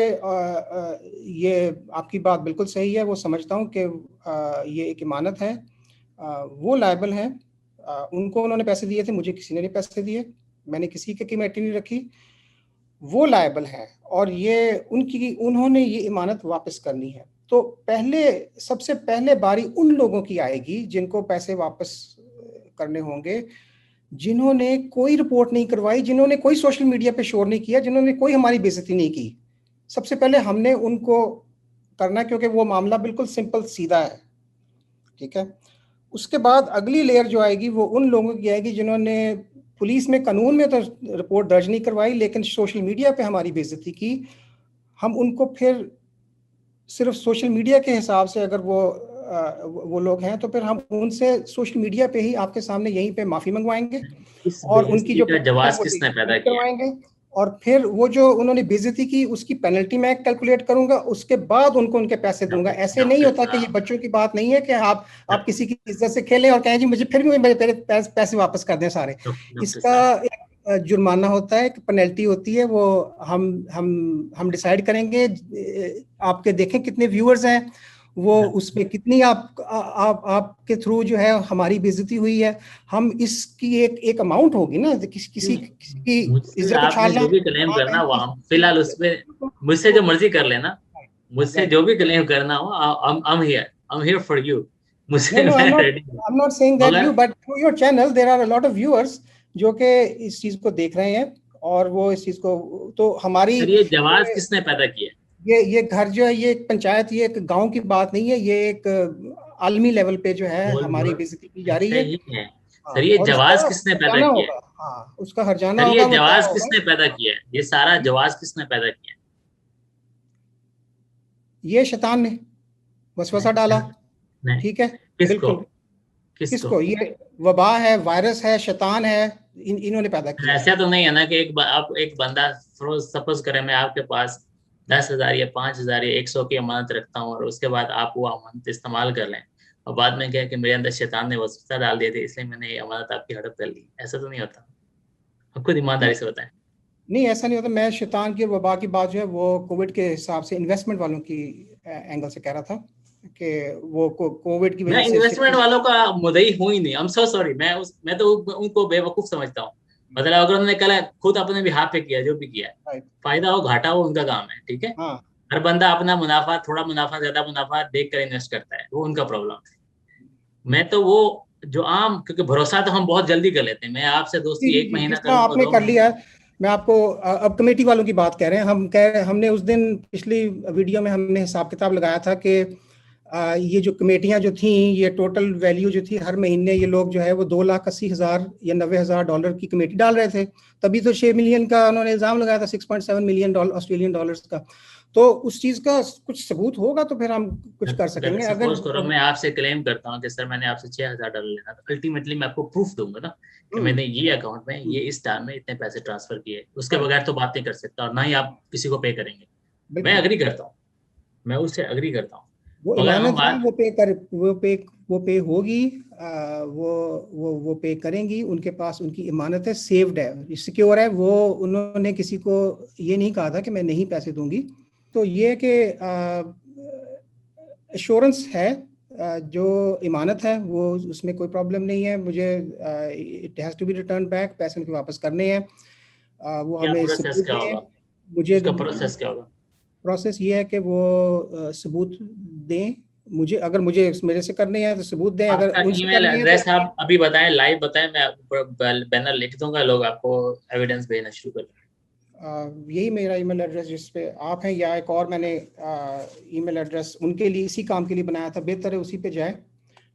ये आपकी बात बिल्कुल सही है, वो समझता हूँ कि ये एक इमानत है। वो लायबल हैं, उनको उन्होंने पैसे दिए थे, मुझे किसी ने नहीं पैसे दिए, मैंने किसी की कमेटी नहीं रखी, वो लायबल हैं, और ये उन्होंने ये इमानत वापस करनी है। तो सबसे पहले बारी उन लोगों की आएगी जिनको पैसे वापस करने होंगे, जिन्होंने कोई रिपोर्ट नहीं करवाई, जिन्होंने कोई सोशल मीडिया पे शोर नहीं किया, जिन्होंने कोई हमारी बेइज्जती नहीं की। सबसे पहले हमने उनको करना है, क्योंकि वो मामला बिल्कुल सिंपल सीधा है, ठीक है। उसके बाद अगली लेयर जो आएगी वो उन लोगों की आएगी जिन्होंने पुलिस में, कानून में तो रिपोर्ट दर्ज नहीं करवाई, लेकिन सोशल मीडिया पे हमारी बेइज्जती की, हम उनको फिर सिर्फ सोशल मीडिया के हिसाब से अगर वो लोग हैं तो फिर हम उनसे सोशल मीडिया पे ही आपके सामने यहीं पे माफी मंगवाएंगे इस और उनकी बेइज्जती जो का जवाब वो किसने पैदा डिलीट किया? करवाएंगे और फिर वो जो उन्होंने बेइज्जती की उसकी पेनल्टी मैं कैलकुलेट करूंगा, उसके बाद उनको उनके पैसे दूंगा। ऐसे नहीं डॉक्टर होता कि ये साहब, बच्चों की बात नहीं है कि आप किसी की इज्जत से खेलें और कहें जी मुझे फिर भी मेरे पैसे वापस कर दें सारे। डॉक्टर इसका साहब, एक जुर्माना होता है, एक पेनल्टी होती है, वो हम डिसाइड करेंगे। आपके देखें कितने व्यूअर्स हैं, वो उसमें कितनी आपके थ्रू जो है हमारी बेइज्जती हुई है। हम इसकी एक अमाउंट होगी ना, किसी की मुझसे इज्जत आपने उछालना। जो भी क्लेम करना वो हम फिलहाल उसमें मुझसे जो मर्जी कर लेना, मुझसे जो भी क्लेम करना हो, I'm here for you, No, मुझसे no, मैं रेडी हूँ। I'm not saying that you, मगर but through your channel there are a lot of viewers जो कि इस चीज को देख रहे हैं और वो इस चीज को, तो हमारी सर, ये जवाब किसने पैदा किया? ये घर जो है, ये एक पंचायत, ये एक गांव की बात नहीं है, ये एक आलमी लेवल पे जो है बोल हमारी बोल बेइज्जती की जा रही ऐसे है। ही है। हाँ, सर, ये और जवाब उसका किसने पैदा हर्जाना किया? होगा। हाँ, उसका हर्जाना सर, ये होगा, वो तय जवाब होगा। किसने पैदा किया? ये सारा जवाब किसने पैदा किया? ये शैतान ने वसवसा नहीं डाला। सर, नहीं। ठीक है, किसको? बिल्कुल। किसको? किसको? ये वबा है, वायरस है, शैतान है, इन्होंने पैदा किया है। ऐसा तो नहीं है ना कि आप एक बंदा, सपोज करें मैं आपके पास 10,000 या 5,000 या 100 की अमानत रखता हूँ और उसके बाद आप वो अमानत इस्तेमाल कर लें और बाद में क्या कि मेरे अंदर शैतान ने वसवसा डाल दिए थे, इसलिए मैंने ये अमानत आपकी हड़प कर ली। ऐसा तो नहीं होता। आप खुद ईमानदारी से बताएं। नहीं, ऐसा नहीं होता। मैं शैतान की वबा की बात जो है वो कोविड के हिसाब से इन्वेस्टमेंट वालों की एंगल से कह रहा था कि वो कोविड की मैं वजह से इन्वेस्टमेंट वालों का मुद्दई हूं ही नहीं। I am so sorry. मैं तो उनको बेवकूफ समझता हूँ। मतलब अगर उन्होंने कल खुद अपने भी हाथ पे किया, जो भी किया, फायदा हो घाटा हो उनका काम है, ठीक है। हाँ, हर बंदा अपना मुनाफा, थोड़ा मुनाफा ज्यादा मुनाफा देख कर इन्वेस्ट करता है, वो उनका प्रॉब्लम है। मैं तो वो जो आम, क्योंकि भरोसा तो हम बहुत जल्दी कर लेते हैं। मैं आपसे जी दोस्ती जी 1 जी, महीना जिस कर तरह लूंगा, आपने 2 कर महीने। लिया है। मैं आपको अब कमेटी वालों की बात कह रहे हैं। हमने उस दिन पिछली वीडियो में हमने हिसाब किताब लगाया था कि ये जो कमेटियां जो थी, ये टोटल वैल्यू जो थी हर महीने ये लोग जो है वो 2,80,000 या $90,000 की कमेटी डाल रहे थे। तभी तो 6 मिलियन का उन्होंने इल्जाम लगाया था, $6.7 मिलियन ऑस्ट्रेलियन डॉलर्स का। तो उस चीज का कुछ सबूत होगा तो फिर हम कुछ कर अगर सकेंगे। अगर सपोज करो मैं आपसे क्लेम करता हूँ कि सर मैंने आपसे $6,000 लेना, तो अल्टीमेटली मैं आपको प्रूफ दूंगा ना कि मैंने ये अकाउंट में ये इस टाइम में इतने पैसे ट्रांसफर किए। उसके राइट, बगैर तो बात नहीं कर सकता और ना ही आप किसी को पे करेंगे। मैं बिल्कुल। अग्री करता हूँ, मैं उससे अग्री करता हूँ। वो मगर हम इमानत है, बात, वो पे होगी। वो पे करेंगी, उनके पास उनकी इमानत है, सेव्ड है, सिक्योर है। वो उन्होंने किसी को ये नहीं कहा था कि मैं नहीं पैसे दूंगी। तो ये कि एश्योरेंस है, जो इमानत है वो, उसमें कोई प्रॉब्लम नहीं है। मुझे it has to be return back, पैसे उनके वापस करने हैं। वो क्या हमें प्रोसेस सबूत क्या दें। होगा? मुझे उसका प्रोसेस क्या होगा? प्रोसेस ये है कि वो सबूत दें। मुझे, अगर मुझे मेरे से करने हैं तो सबूत दें, अगर आपका उनसे ईमेल करने हैं तो एड्रेस आप अभी बताएं, लाइव बताएं, मैं बैनर लिख दूंगा, लोग आपको एविडेंस भेजना शुरू कर देंगे। यही मेरा ईमेल एड्रेस जिस पे आप हैं, या एक और मैंने ईमेल एड्रेस उनके लिए इसी काम के लिए बनाया था, बेहतर है उसी पे जाए।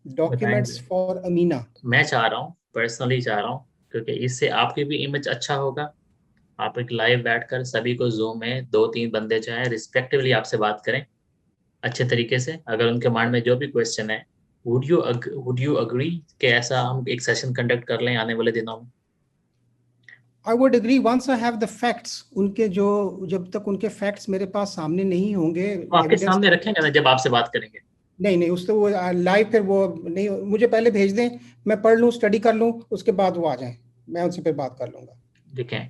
डॉक्यूमेंट्स बताएंगे। फॉर अमीना। मैं चाह रहा हूँ, पर्सनली चाह रहा हूँ, क्योंकि इससे आपकी भी इमेज अच्छा होगा। आप एक लाइव बैठकर सभी को जूम में 2-3 बंदे जो है रिस्पेक्टिवली आपसे बात करें अच्छे तरीके से। अगर उनके माइंड में जो भी क्वेश्चन है, वुड यू अग्री कि ऐसा हम एक सेशन कंडक्ट कर लें आने वाले दिनों में? I would agree once I have the facts. उनके जो, जब तक उनके फैक्ट्स मेरे पास सामने नहीं होंगे, वो आपके एविडेंस। सामने रखेंगे ना जब आपसे बात करेंगे। नहीं नहीं, उस तो वो लाइव फिर वो नहीं, मुझे पहले भेज दें, मैं पढ़ लूँ, स्टडी कर लूँ, उसके बाद वो आ जाएं, मैं उनसे फिर बात कर लूँगा। देखें,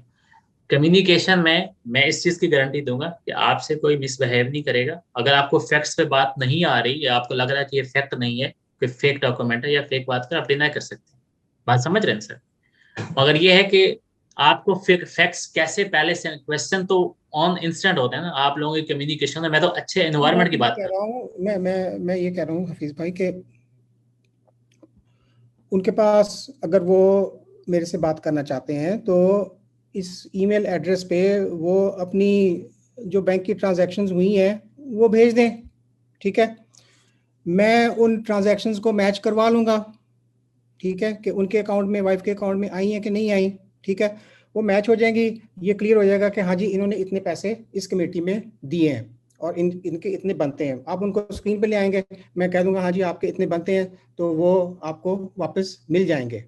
कम्युनिकेशन में मैं इस चीज की गारंटी दूंगा कि आपसे कोई मिसबिहेव नहीं करेगा। अगर आपको फैक्ट्स पे बात नहीं आ रही या आपको लग रहा है कि ये फैक्ट नहीं है, कोई फेक डॉक्यूमेंट है या फेक बात कर, आप डिनाई कर सकते हैं। बात समझ रहे हैं सर? मगर ये है कि आपको फैक्ट्स कैसे, पहले से क्वेश्चन तो ऑन इंस्टेंट होते हैं ना आप लोगों की कम्युनिकेशन में। मैं तो अच्छे एनवायरनमेंट की मैं बात कह कर रहा रहा हूँ, मैं ये कह रहा हूँ हफीज भाई के उनके पास अगर वो मेरे से बात करना चाहते हैं तो इस ईमेल एड्रेस पे वो अपनी जो बैंक की ट्रांजैक्शंस हुई हैं वो भेज दें। ठीक है, मैं उन ट्रांजैक्शंस को मैच करवा लूँगा। ठीक है, कि उनके अकाउंट में, वाइफ के अकाउंट में आई हैं कि नहीं आई। ठीक है, वो मैच हो जाएंगी, ये क्लियर हो जाएगा कि हाँ जी इन्होंने इतने पैसे इस कमेटी में दिए हैं और इनके इतने बनते हैं। आप उनको स्क्रीन पे ले आएंगे, मैं कह दूंगा हाँ जी आपके इतने बनते हैं, तो वो आपको वापस मिल जाएंगे।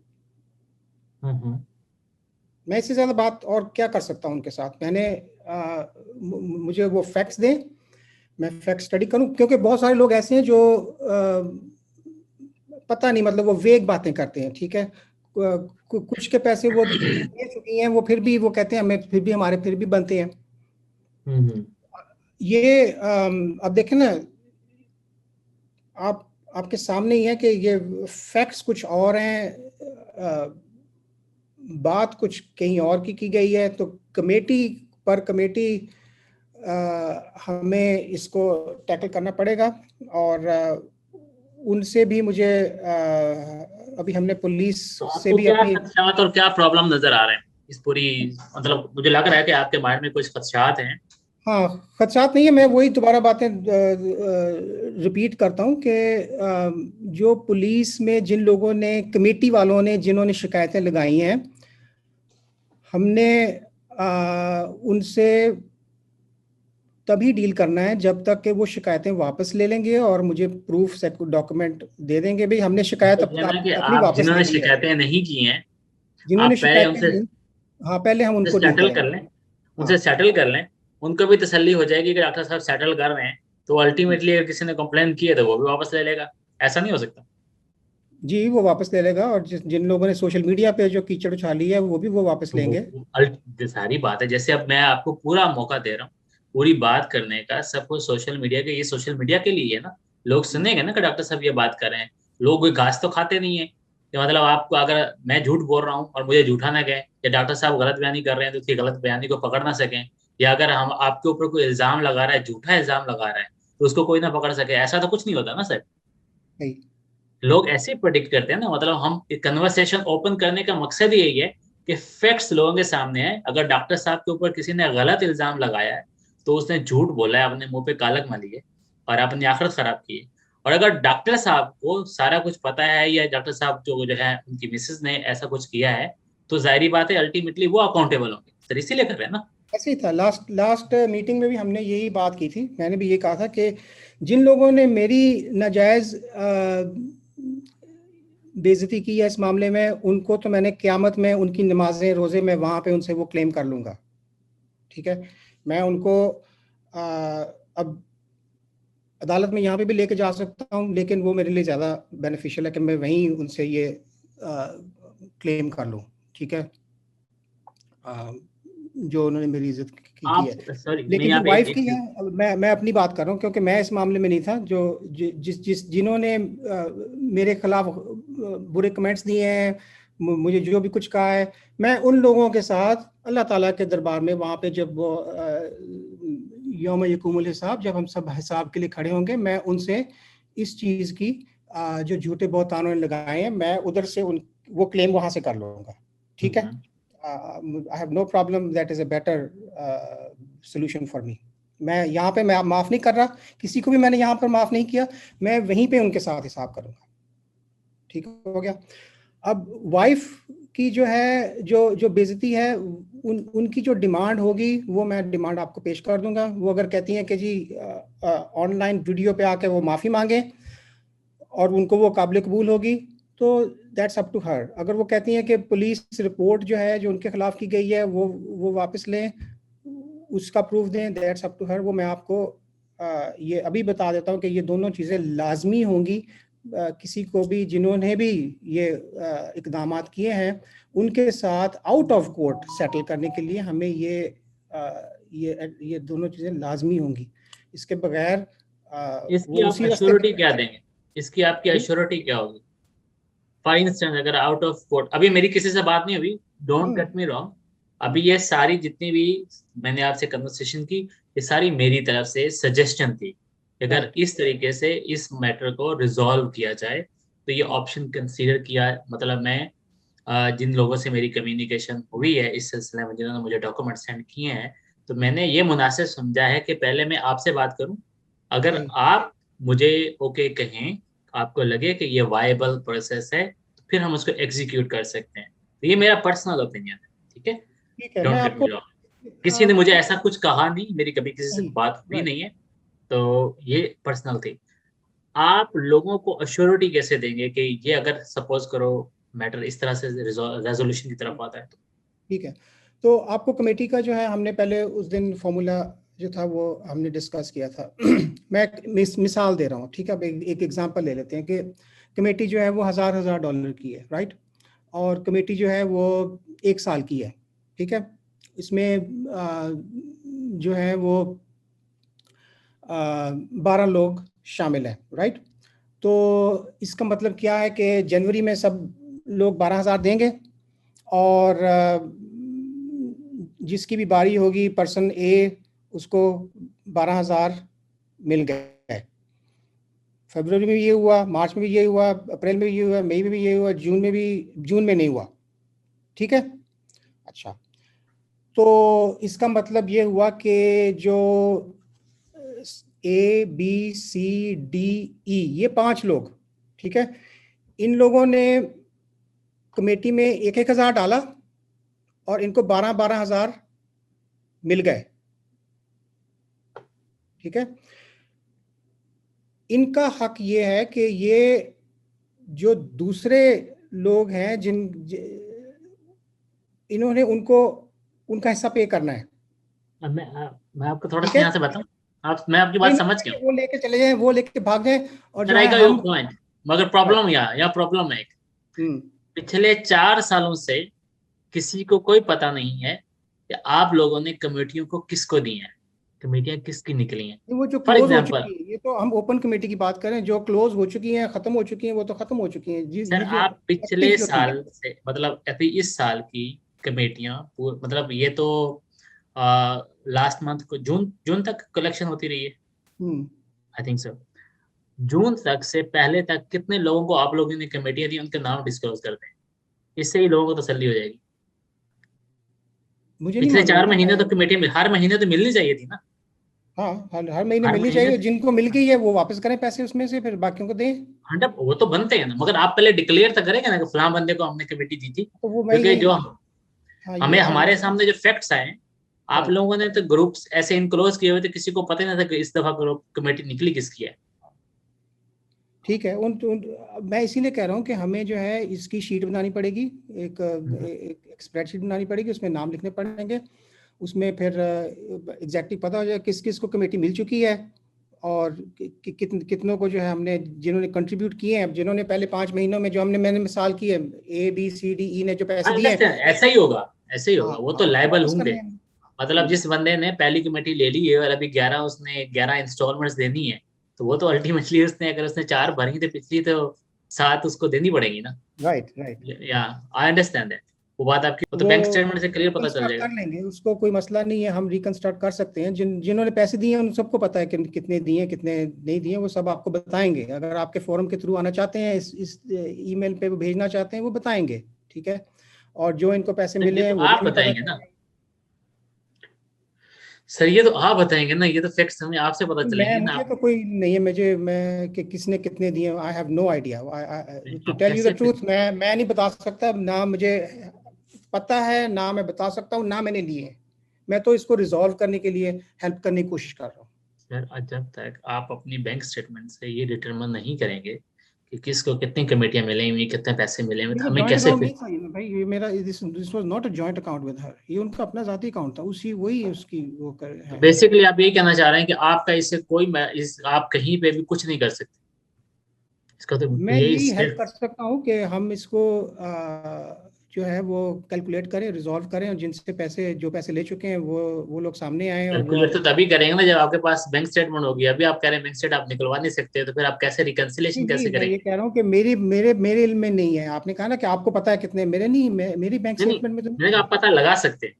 मैं इससे ज़्यादा बात और क्या कर सकता हूँ उनके साथ। मुझे वो फैक्ट्स दें, मैं फैक्ट स्टडी करूँ, क्योंकि बहुत सारे लोग ऐसे हैं जो पता नहीं, मतलब वो वेग बातें करते हैं, ठीक है। कुछ के पैसे वो दे चुकी हैं, वो फिर भी वो कहते हैं हमें फिर भी हमारे फिर भी बनते हैं। ये अब देखें ना, आपके सामने ही है कि ये फैक्ट्स कुछ और हैं, बात कुछ कहीं और की गई है। तो कमेटी हमें इसको टैकल करना पड़ेगा। और उनसे भी मुझे अभी हमने पुलिस तो से आपको भी क्या अपनी, खदशात और क्या प्रॉब्लम नजर आ रहे हैं इस पूरी, मतलब मुझे लग रहा है कि आपके माइंड में कुछ खदशात हैं। हाँ खदशात नहीं है, मैं वही दोबारा बातें रिपीट करता हूँ कि जो पुलिस में जिन लोगों ने, कमेटी वालों ने जिन्होंने शिकायतें लगाई हैं, हमने उनसे तभी डील करना है जब तक कि वो शिकायतें वापस ले लेंगे और मुझे प्रूफ सेट डॉक्यूमेंट दे देंगे, भाई हमने शिकायत मतलब ये ना कि अपनी आप वापस ले जिन्होंने ली है। शिकायतें नहीं की हैं, जिन्होंने आप पहले शिकायतें उनसे नहीं, हाँ पहले हम उनसे उनको डील सेटल कर करेंगे। लें, हाँ उनसे सेटल कर लें। उनको भी तसल्ली हो जाएगी कि डॉक्टर साहब सेटल कर रहे हैं, तो अल्टीमेटली अगर किसी ने कंप्लेन की है तो वो भी वापस ले लेगा। ऐसा नहीं हो सकता? जी, वो वापस ले लेगा, और जिन लोगों ने सोशल मीडिया पे जो कीचड़ उछाली है वो भी वो वापस तो लेंगे। सारी बात है, जैसे अब मैं आपको पूरा मौका दे रहा हूँ पूरी बात करने का, सब कुछ सोशल मीडिया के, ये सोशल मीडिया के लिए है ना। लोग सुनेंगे ना कि डॉक्टर साहब ये बात कर रहे हैं। लोग कोई घास तो खाते नहीं है कि मतलब आपको, अगर मैं झूठ बोल रहा हूँ और मुझे झूठा ना गए, या डॉक्टर साहब गलत बयानी कर रहे हैं तो उसकी गलत बयानी को पकड़ ना सकें, या अगर हम आपके ऊपर कोई इल्जाम लगा रहा है, झूठा इल्जाम लगा रहा है, तो उसको कोई ना पकड़ सके, ऐसा तो कुछ नहीं होता ना सर। नहीं, लोग ऐसे ही प्रेडिक्ट करते हैं ना, मतलब हम कन्वर्सेशन ओपन करने का मकसद ही यही है कि फैक्ट्स लोगों के सामने है। अगर डॉक्टर साहब के ऊपर किसी ने गलत इल्जाम लगाया है, तो उसने झूठ बोला है, अपने मुंह पे कालक मली है और अपनी आखिरत खराब की है। और अगर डॉक्टर साहब को सारा कुछ पता है, या डॉक्टर साहब जो है उनकी मिसेज ने ऐसा कुछ किया है, तो जाहिर बात है अल्टीमेटली वो अकाउंटेबल होंगे सर, इसीलिए कर रहे हैं ना। ऐसे ही था। लास्ट लास्ट मीटिंग में भी हमने यही बात की थी। मैंने भी ये कहा था कि जिन लोगों ने मेरी नाजायज बेइज्जती की है इस मामले में, उनको तो मैंने क़यामत में उनकी नमाजें रोज़े में वहाँ पे उनसे वो क्लेम कर लूँगा, ठीक है। मैं उनको अब अदालत में यहाँ पे भी लेके जा सकता हूँ, लेकिन वो मेरे लिए ज़्यादा बेनिफिशियल है कि मैं वहीं उनसे ये क्लेम कर लूँ, ठीक है। जो उन्होंने मेरी इज्जत की है। आप सॉरी, मैं लेकिन यहाँ जो पे वाइफ एक की है, चीज। मैं अपनी बात कर रहा हूँ, क्योंकि मैं इस मामले में नहीं था। जो जिन्होंने मेरे खिलाफ बुरे कमेंट्स दिए हैं, मुझे जो भी कुछ कहा है, मैं उन लोगों के साथ अल्लाह ताला के दरबार में वहाँ पे जब वो यौम यकूमुल हिसाब, जब हम सब हिसाब के लिए खड़े होंगे, मैं उनसे इस चीज़ की जो झूठे बहुतानों ने लगाए हैं, मैं उधर से वो क्लेम वहाँ से कर लूँगा, ठीक है। I have no problem, that is a better solution for me। मैं यहाँ पे मैं माफ़ नहीं कर रहा, किसी को भी मैंने यहाँ पर माफ़ नहीं किया, मैं वहीं पे उनके साथ हिसाब करूँगा, ठीक हो गया। अब वाइफ की जो है, जो बेइज्जती है, उनकी जो डिमांड होगी वो मैं डिमांड आपको पेश कर दूंगा। वो अगर कहती हैं कि जी ऑनलाइन वीडियो पे आके वो माफ़ी मांगे और उनको वो काबिल कबूल होगी, तो दैट्स अप टू हर। अगर वो कहती हैं कि पुलिस रिपोर्ट जो है जो उनके खिलाफ की गई है वो वापस लें, उसका प्रूफ दें, दैट्स अप टू हर। वो मैं आपको ये अभी बता देता हूँ कि ये दोनों चीज़ें लाजमी होंगी। किसी को भी, जिन्होंने भी ये इकदाम किए हैं, उनके साथ आउट ऑफ कोर्ट सेटल करने के लिए हमें ये दोनों चीज़ें लाजमी होंगी। इसके बगैर इसकी वो आप उसी रास्ते अश्योरिटी क्या पे। देंगे? इसकी आपकी अश्योरिटी क्या होगी? फॉर इंस्टेंस, अगर आउट ऑफ कोर्ट, अभी मेरी किसी से बात नहीं हुई, don't hmm, cut me wrong, अभी ये सारी जितनी भी मैंने आपसे कन्वर्सेशन की, ये सारी मेरी तरफ से सजेशन थी। अगर राइट। इस तरीके से इस मैटर को रिजॉल्व किया जाए तो ये ऑप्शन कंसीडर किया। मतलब मैं जिन लोगों से मेरी कम्युनिकेशन हुई है इस सिलसिले में, जिन्होंने मुझे डॉक्यूमेंट सेंड किए हैं, तो मैंने ये मुनासिब समझा है कि पहले मैं आपसे बात करूं। अगर सही। आप मुझे ओके कहें, आपको लगे कि ये वायबल प्रोसेस है, तो फिर हम उसको एग्जीक्यूट कर सकते हैं। तो ये मेरा पर्सनल ओपिनियन है, ठीक है। ठीक है, मैं डोंट गेट आपको मी रॉन्ग, किसी ने मुझे ऐसा कुछ कहा नहीं, मेरी कभी किसी से नहीं, बात हुई राइट, नहीं है, तो ये पर्सनल थी। आप लोगों को अश्योरिटी कैसे देंगे कि ये अगर सपोज करो मैटर इस तरह से रेजोल्यूशन की तरफ आता है तो? ठीक है। तो आपको कमेटी का जो है, हमने पहले उस दिन फॉर्मूला जो था वो हमने डिस्कस किया था। मैं एक मिसाल दे रहा हूँ, ठीक है। अब एक एग्जांपल ले लेते हैं कि कमेटी जो है वो $1000 की है, राइट। और कमेटी जो है वो 1 साल की है, ठीक है। इसमें जो है वो 12 लोग शामिल हैं, राइट। तो इसका मतलब क्या है कि जनवरी में सब लोग 12,000 देंगे, और जिसकी भी बारी होगी पर्सन ए, उसको 12,000 मिल गए। फरवरी में भी ये हुआ, मार्च में भी ये हुआ, अप्रैल में भी ये हुआ, मई में भी ये हुआ, जून में नहीं हुआ, ठीक है। अच्छा, तो इसका मतलब ये हुआ कि जो A B C D E, ये 5 लोग, ठीक है, इन लोगों ने कमेटी में 1,000 डाला और इनको 12,000 मिल गए, ठीक है। इनका हक ये है कि ये जो दूसरे लोग हैं इन्होंने उनको उनका हिस्सा पे करना है, अब मैं आपको थोड़ा ठीक सा है। यहाँ से बताऊं, आप, मैं आपकी नहीं बात नहीं समझ गया नहीं, हूँ, वो लेके चले जाएं, वो लेके भाग जाएं, और जो आई है गॉट योर हम। पॉइंट, मगर प्रॉब्लम यहाँ प्रॉब्लम है, हम्म, पिछले 4 सालों से किसी को कोई पता नहीं है कि आप लोगों ने कमेटियों को किसको दी हैं, कमेटियां किसकी निकली हैं। वो जो फॉर क्लोज हो एग्जाम्पल, चुकी है, ये तो हम ओपन कमेटी की बात करें, जो क्लोज हो चुकी हैं, खत्म हो चुकी हैं, वो तो खत्म हो चुकी हैं जी। सर ये जो आप एक्टिव पिछले जो थी। साल से, मतलब अभी इस साल की कमेटियां मतलब ये तो लास्ट मंथ को जून जून तक कलेक्शन होती रही है, हम्म, आई थिंक सो। जून तक से पहले तक कितने लोगों को आप लोगों ने कमेटियां दी, उनके नाम डिस्क्लोज कर दें, इससे ही लोगों को तसल्ली हो जाएगी। मुझे नहीं पिछले मालूम चार ना, महीने मैं। तो कमेटी में हर महीने तो मिलनी चाहिए थी ना, हाँ, हर महीने हर मिलनी महीने चाहिए, जिनको मिल गई है वो वापस करें पैसे उसमें से, फिर बाकियों को दें। 100, वो तो बनते हैं ना, मगर आप पहले डिक्लेयर तो करेंगे ना कि फलां बंदे को हमने कमेटी दी थी, तो वो मैं क्योंकि यही। जो हाँ, हमें ये हमारे सामने जो फैक्ट्स आए, आप राइट, लोगों ने तो ग्रुप्स ऐसे इनक्लोज किए हुए थे, किसी को पता ही नहीं था कि इस दफा कमेटी निकली किसकी है। ठीक है। मैं इसीलिए कह रहा हूँ कि हमें जो है इसकी शीट बनानी पड़ेगी, एक एक स्प्रेडशीट बनानी पड़ेगी, उसमें नाम लिखने पड़ेंगे, उसमें फिर एग्जैक्टली पता हो जाए किस किस को कमेटी मिल चुकी है, और कितनों को जो है हमने, जिन्होंने कंट्रीब्यूट किए हैं, जिन्होंने पहले 5 महीनों में, जो मैंने मिसाल की है, A B C D E ने जो पैसे दिए हैं। अंडरस्टैंड, ऐसा ही होगा, ऐसे ही होगा, हाँ वो तो हाँ, वो लायबल वापस होंगे। करने हैं। मतलब जिस बंदे ने पहली कमेटी ले ली है और अभी 11 उसने 11 इंस्टॉलमेंट्स देनी है, तो वो तो अल्टीमेटली उसने, अगर उसने 4 भरी थी पिछली, तो 7 उसको देनी पड़ेगी ना। Right right. या आई अंडरस्टैंड दैट, वो बात आपकी, वो तो वो बैंक स्टेटमेंट से क्लियर पता चल रिकंस्ट्रक्ट जाएगा। कर लेंगे, उसको कोई मसला नहीं है, हम रिकंस्ट्रक्ट कर सकते हैं। जिन्होंने पैसे दिए हैं उन सबको पता है कि कितने दिए, कितने नहीं दिए, वो सब आपको बताएंगे। अगर आपके फोरम के थ्रू आना चाहते हैं, इस ईमेल पे वो भेजना चाहते हैं, वो बताएंगे, ठीक है। और जो इनको पैसे तो ये मिले हैं तो वो भी आप हमें पता बताएंगे चल ना जाएंगे। सर, ये तो आप बताएंगे ना, ये तो फैक्ट्स हमें आपसे पता मैं चलेंगे ना। मुझे तो कोई नहीं है, मैं कि किसने कितने दिए, I have no idea. To आप टेल यू कैसे द ट्रूथ, मैं नहीं बता सकता ना, मुझे पता है ना, मैं बता सकता हूँ ना मैंने लिए हैं। मैं तो इसको रिजॉल्व करने के लिए हेल्प करने की कोशिश कर रहा हूँ। सर जब तक आप अपनी बैंक स्टेटमेंट से ये डिटरमाइन नहीं करेंगे कि किसको कितनी कमेटियां मिली हुई, कितने पैसे मिले हुए, तो ये हमें जॉइंट कैसे अकाउंट फिर। नहीं था ये भाई, ये मेरा, this was not a joint account with her, ये उनका अपना जाती अकाउंट था, उसी वही उसकी वो कर तो है। बेसिकली आप यही कहना चाह रहे हैं कि आपका इससे कोई आप कहीं पे भी कुछ नहीं कर सकते, इसका तो मैं यही यही हेल्प स्टेट। कर सकता हूँ कि हम इसको जो है वो कैलकुलेट करें, रिजॉल्व करें, और जिनसे पैसे, जो पैसे ले चुके हैं, वो लोग सामने आए और वो कैलकुलेट तो तभी करेंगे ना जब आपके पास बैंक स्टेटमेंट होगी, अभी आप कह रहे हैं बैंक स्टेट आप निकलवा नहीं सकते, तो फिर आप कैसे नहीं रिकंसिलेशन नहीं, कैसे मैं ये करेंगे? कह रहा हूँ कि मेरे इल्म में नहीं है। आपने कहा ना कि आपको पता है कितने, मेरे नहीं, मेरी बैंक नहीं नहीं, स्टेटमेंट में तो मैंने नहीं कहा है। आप पता लगा सकते हैं।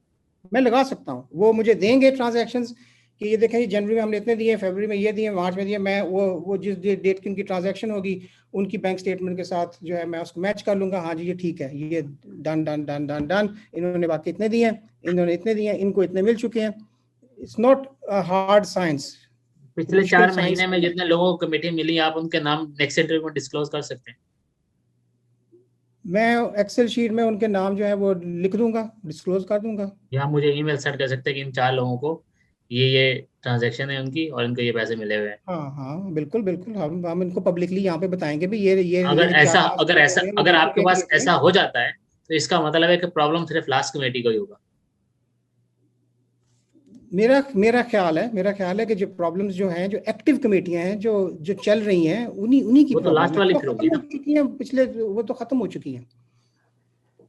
मैं लगा सकता हूँ, वो मुझे देंगे ट्रांजैक्शंस कि ये देखें, जनवरी में हमने इतने दिए, फरवरी में ये दिए, मार्च में दिए। मैं वो जिस डेट की उनकी ट्रांजैक्शन होगी, उनकी बैंक स्टेटमेंट के साथ जो है मैं उसको मैच कर लूंगा। हाँ जी, ये ठीक है, ये done done done done done, इन्होंने बाकी इतने दिए, इन्होंने इतने दिए, इनको इतने मिल चुके हैं। इट्स नॉट हार्ड साइंस, पिछले मुश्किल 4 साइंस महीने में नहीं है। जितने लोगों को कमेटी मिली, आप उनके नाम नेक्स्ट इंटरव्यू में डिस्क्लोज कर सकते हैं। मैं एक्सेल शीट में उनके नाम जो है वो लिख दूंगा, डिस्क्लोज कर दूंगा। या मुझे ईमेल सेंड कर सकते हैं कि इन 4 लोगों को ये ट्रांजैक्शन है उनकी और इनको ये पैसे मिले हुए हैं। हाँ हाँ बिल्कुल बिल्कुल, हम इनको पबलिकली यहाँ पे बताएंगे भी ये चार पांच अगर लोग ऐसा हैं, वो अगर दूसरों आपके के पास लिए ऐसा हो जाता है तो इसका मतलब है कि प्रॉब्लम सिर्फ लास्ट कमेटी का ही होगा। मेरा ख्याल है कि जो प्रॉब्लम्स जो हैं, जो एक्टिव कमेटियां हैं, जो जो चल रही हैं, उन्हीं उन्हीं की वो तो प्रॉब्लम लास्ट है, वाली वो फिर खत्म होगी हो ना। चुकी हैं पिछले, वो तो खत्म हो चुकी हैं,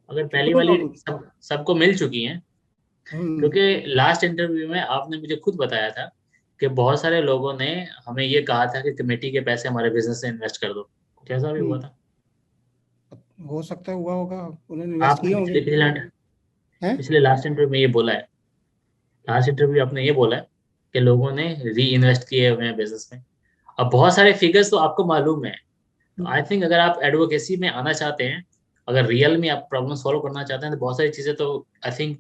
अगर पहली नो वाली डाउट। सबको मिल चुकी हैं, हम्म क्योंकि लास्ट इंटरव्यू में आपने मुझे खुद बताया था कि बहुत सारे लोगों ने हमें ये कहा था कि कमेटी के पैसे हमारे बिजनेस में इन्वेस्ट कर दो, कुछ ऐसा भी हुआ हम्म, था। हो सकता है हुआ होगा, उन्होंने इन्वेस्ट किए आपने होंगे हैं। पिछले लास्ट इंटरव्यू में ये बोला है, लास्ट इंटरव्यू आपने ये बोला है कि लोगों ने री इन्वेस्ट किए हुए हैं बिजनेस में। अब बहुत सारे फिगर्स तो आपको मालूम है, तो आई थिंक अगर आप एडवोकेसी में आना चाहते हैं, अगर रियल में आप प्रॉब्लम सॉल्व करना चाहते हैं, तो बहुत सारी चीजें तो I think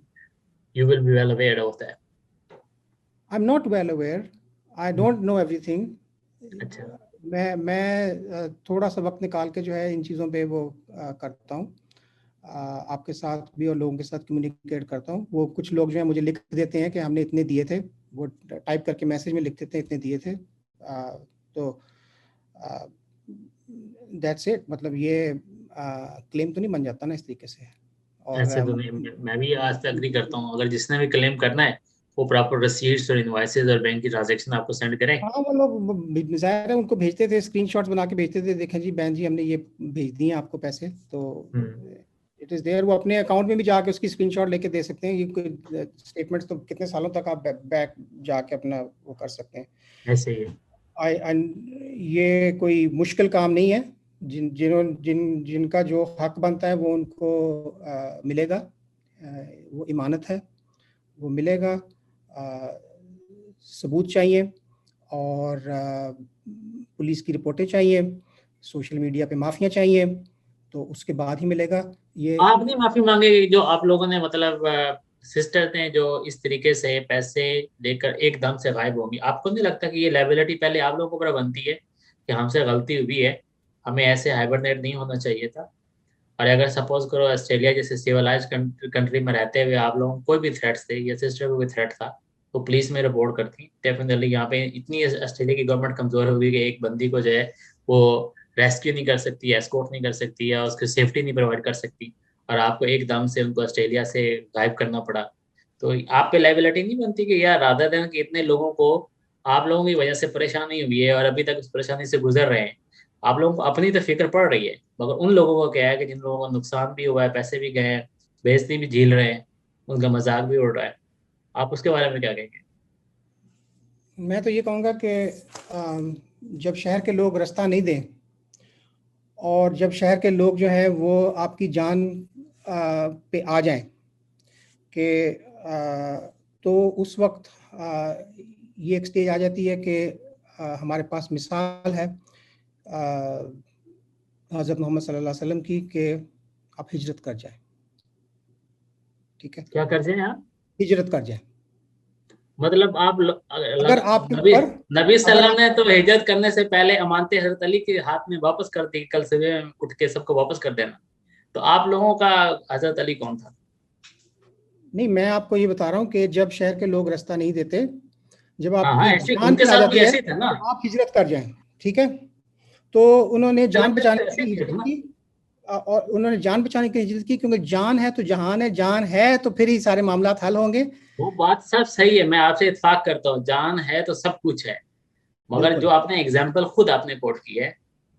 you will be well aware of that. I am not well aware, I don't know everything. अच्छा। मैं थोड़ा सा वक्त निकाल के जो है इन चीज़ों पे वो करता हूँ, आपके साथ भी और लोगों के साथ कम्युनिकेट करता हूँ। वो कुछ लोग जो है मुझे लिख देते हैं कि हमने इतने दिए थे, वो टाइप करके मैसेज में लिख देते हैं इतने दिए थे, तो दैट्स इट। मतलब ये क्लेम तो नहीं बन जाता ना इस तरीके से। और ऐसे तो नहीं, मैं भी आज तक एग्री करता हूँ, अगर जिसने भी क्लेम करना है वो प्रॉपर रसीट्स और इनवॉइसेस और बैंक की ट्रांजैक्शन आपको सेंड करें। हाँ वो लोग जाहिर है उनको भेजते थे, स्क्रीनशॉट्स बना के भेजते थे, देखें जी बहन जी हमने ये भेज दिए आपको पैसे, तो हम्म। It is there. वो अपने अकाउंट में भी जाके उसकी स्क्रीनशॉट लेके दे सकते हैं। ये कोई स्टेटमेंट्स तो कितने सालों तक आप बैक जाके अपना वो कर सकते हैं। ऐसे ही है। ये कोई मुश्किल काम नहीं है। जिनका जो हक बनता है वो उनको मिलेगा, वो इमानत है, वो मिलेगा। सबूत चाहिए और पुलिस की रिपोर्टें चाहिए, सोशल मीडिया पे माफिया चाहिए, तो उसके बाद ही मिलेगा ये। आप नहीं माफी मांगेगी जो आप लोगों ने मतलब सिस्टर ने जो इस तरीके से पैसे लेकर एकदम से गायब होंगी, आपको नहीं लगता कि ये लायबिलिटी पहले आप लोगों पर बनती है कि हमसे गलती हुई है, हमें ऐसे हाइबरनेट नहीं होना चाहिए था। और अगर सपोज करो ऑस्ट्रेलिया जैसे सिविलाइज कंट्री में रहते हुए आप लोगों को कोई भी थ्रेट्स थे या सिस्टर को भी थ्रेट था, तो पुलिस में रिपोर्ट करती डेफिनेटली। यहाँ पे इतनी ऑस्ट्रेलिया की गवर्नमेंट कमजोर हो गई कि एक बंदी को जो है वो रेस्क्यू नहीं कर सकती, एस्कॉर्ट नहीं कर सकती या उसकी सेफ्टी नहीं प्रोवाइड कर सकती, और आपको एकदम से उनको ऑस्ट्रेलिया से गायब करना पड़ा। तो आप पे लाइबिलिटी नहीं बनती कि यार रादर देन कि इतने लोगों को आप लोगों की वजह से परेशानी हुई है और अभी तक उस परेशानी से गुजर रहे हैं, आप लोगों को अपनी तो फिक्र पड़ रही है, मगर उन लोगों को क्या है कि जिन लोगों को नुकसान भी हुआ है, पैसे भी गए हैं, बेइज्जती भी झेल रहे हैं, उनका मजाक भी उड़ रहा है, आप उसके बारे में क्या कहेंगे? मैं तो ये कहूँगा कि जब शहर के लोग रास्ता नहीं दें और जब शहर के लोग जो है वो आपकी जान पे आ जाएं कि तो उस वक्त ये एक स्टेज आ जाती है कि हमारे पास मिसाल है हज़रत मोहम्मद सल्लल्लाहु अलैहि वसल्लम की, कि आप हिजरत कर जाएं। ठीक है, क्या कर जाए आप? हिजरत कर जाएं। मतलब अगर आपके नबी ऊपर नबी अगर सल्लम आप ने तो हिजरत करने से पहले अमानते हजरत अली के हाथ में वापस कर दी, कल सुबह उठ के सबको वापस कर देना, तो आप लोगों का हजरत अली कौन था? नहीं, मैं आपको ये बता रहा हूँ कि जब शहर के लोग रास्ता नहीं देते, जब हाँ हाँ, आपकी ऐसे जान उनके पे आ साथ भी जाती है, ऐसे ही था ना। तो आप हिजरत कर जाएं। ठीक है, तो उन्होंने जान सल्लम ने बचाने तो के ऐसे ही लिए किया था हिजरत ना। की। और उन्होंने जान बचाने के लिए हिजरत की, क्योंकि जान है तो जहान है, जान है तो फिर ही सारे मामला हल होंगे। वो बात सब सही है, मैं आपसे इत्तेफाक करता हूँ, जान है तो सब कुछ है, मगर जो बिल्कुल। आपने एग्जाम्पल खुद आपने कोट की है,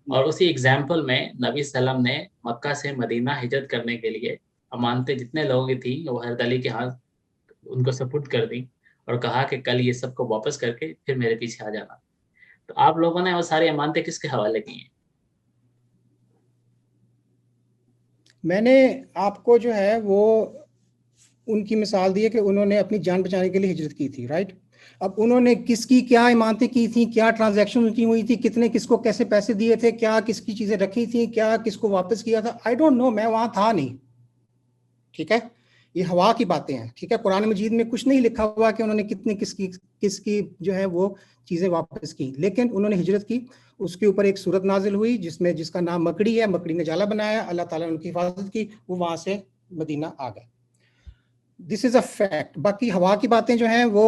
और उसी एग्जाम्पल में नबी सल्लम ने मक्का से मदीना हिजरत करने के लिए अमानतें जितने लोगों की थी वो हज़रत अली के हाथ उनको सपुर्द कर दी, और कहा कि कल ये सबको वापस करके फिर मेरे पीछे आ जाना। तो आप लोगों ने वो सारी अमानतें किसके हवाले की हैं? मैंने आपको जो है वो उनकी मिसाल दी है कि उन्होंने अपनी जान बचाने के लिए हिजरत की थी, राइट। अब उन्होंने किसकी क्या इमानतें की थी, क्या ट्रांजैक्शन उनकी हुई थी, कितने किसको कैसे पैसे दिए थे, क्या किसकी चीज़ें रखी थी, क्या किसको वापस किया था, आई डोंट नो, मैं वहाँ था नहीं। ठीक है, ये हवा की बातें हैं, ठीक है। कुरान मजीद में कुछ नहीं लिखा हुआ कि उन्होंने कितनी किसकी जो है वो चीज़ें वापस की, लेकिन उन्होंने हिजरत की, उसके ऊपर एक सूरत नाजिल हुई जिसका नाम मकड़ी है, मकड़ी ने जाला बनाया, अल्लाह ताला ने उनकी हिफाजत की, वो वहाँ से मदीना आ गए। This is a fact. बाकी हवा की बातें जो हैं वो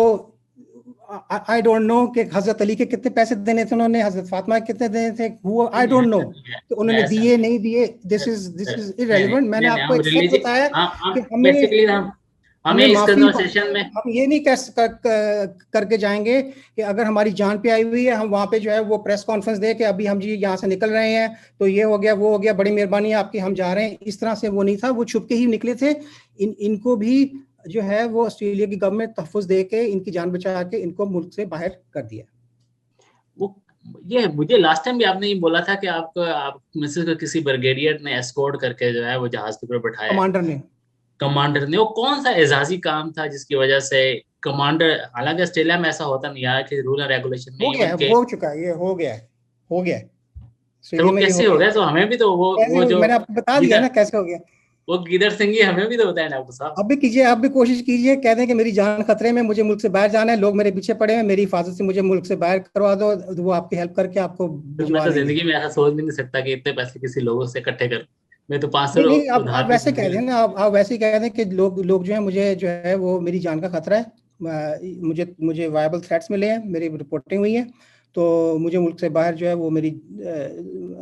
आई डोंट नो कि हजरत अली के कितने पैसे देने थे उन्होंने, हजरत फातिमा के कितने देने थे, वो आई डोंट नो कि उन्होंने दिए नहीं दिए, दिस इज इररेलेवेंट। मैंने आपको एक फैक्ट बताया कि बेसिकली हमें इस माफी, कन्वर्सेशन में हम ये नहीं करके जाएंगे कि अगर हमारी जान पे आई हुई है हम वहाँ पे जो है वो प्रेस कॉन्फ्रेंस दे के अभी हम जी यहाँ से निकल रहे हैं तो ये हो गया वो हो गया, बड़ी मेहरबानी है आपकी, हम जा रहे हैं, इस तरह से वो नहीं था। वो छुप के ही निकले थे। इनको भी जो है वो ऑस्ट्रेलिया की गवर्नमेंट तहफ़्फ़ुज़ दे के इनकी जान बचा के इनको मुल्क से बाहर कर दिया। वो ये मुझे लास्ट टाइम भी आपने ये बोला था कि आप मिसेस को किसी ब्रिगेडियर ने एस्कॉर्ट करके जो है वो जहाज के ऊपर बैठाया, कमांडर ने। वो कौन सा एजाजी काम था जिसकी वजह से कमांडर, हालांकि ऑस्ट्रेलिया में ऐसा होता नहीं है कि रूल एंड रेगुलेशन में हो गया है, हो चुका है, ये हो गया है तो वो कैसे हो गया? तो हमें भी तो वो जो मैंने आपको बता दिया ना कैसे हो गया। वो गिदर सिंह ही हमें भी तो बताया डॉक्टर साहब। अब भी कीजिए, आप भी कोशिश कीजिए, कह दें कि मेरी जान खतरे में, मुझे मुल्क से बाहर जाना है, लोग मेरे पीछे पड़े हैं, मेरी हिफाजत से मुझे मुल्क से बाहर करवा दो, वो आपकी हेल्प करके आपको मैं तो जिंदगी में ऐसा सोच भी नहीं सकता कि इतने पैसे किसी लोगों से इकट्ठे कर, मैं तो 500 नहीं, उधार आप पे वैसे कह दें ना, आप वैसे ही कह दें कि लोग जो है मुझे जो है वो मेरी जान का खतरा है, मुझे वायबल थ्रेट्स मिले हैं, मेरी रिपोर्टिंग हुई है, तो मुझे मुल्क से बाहर जो है वो मेरी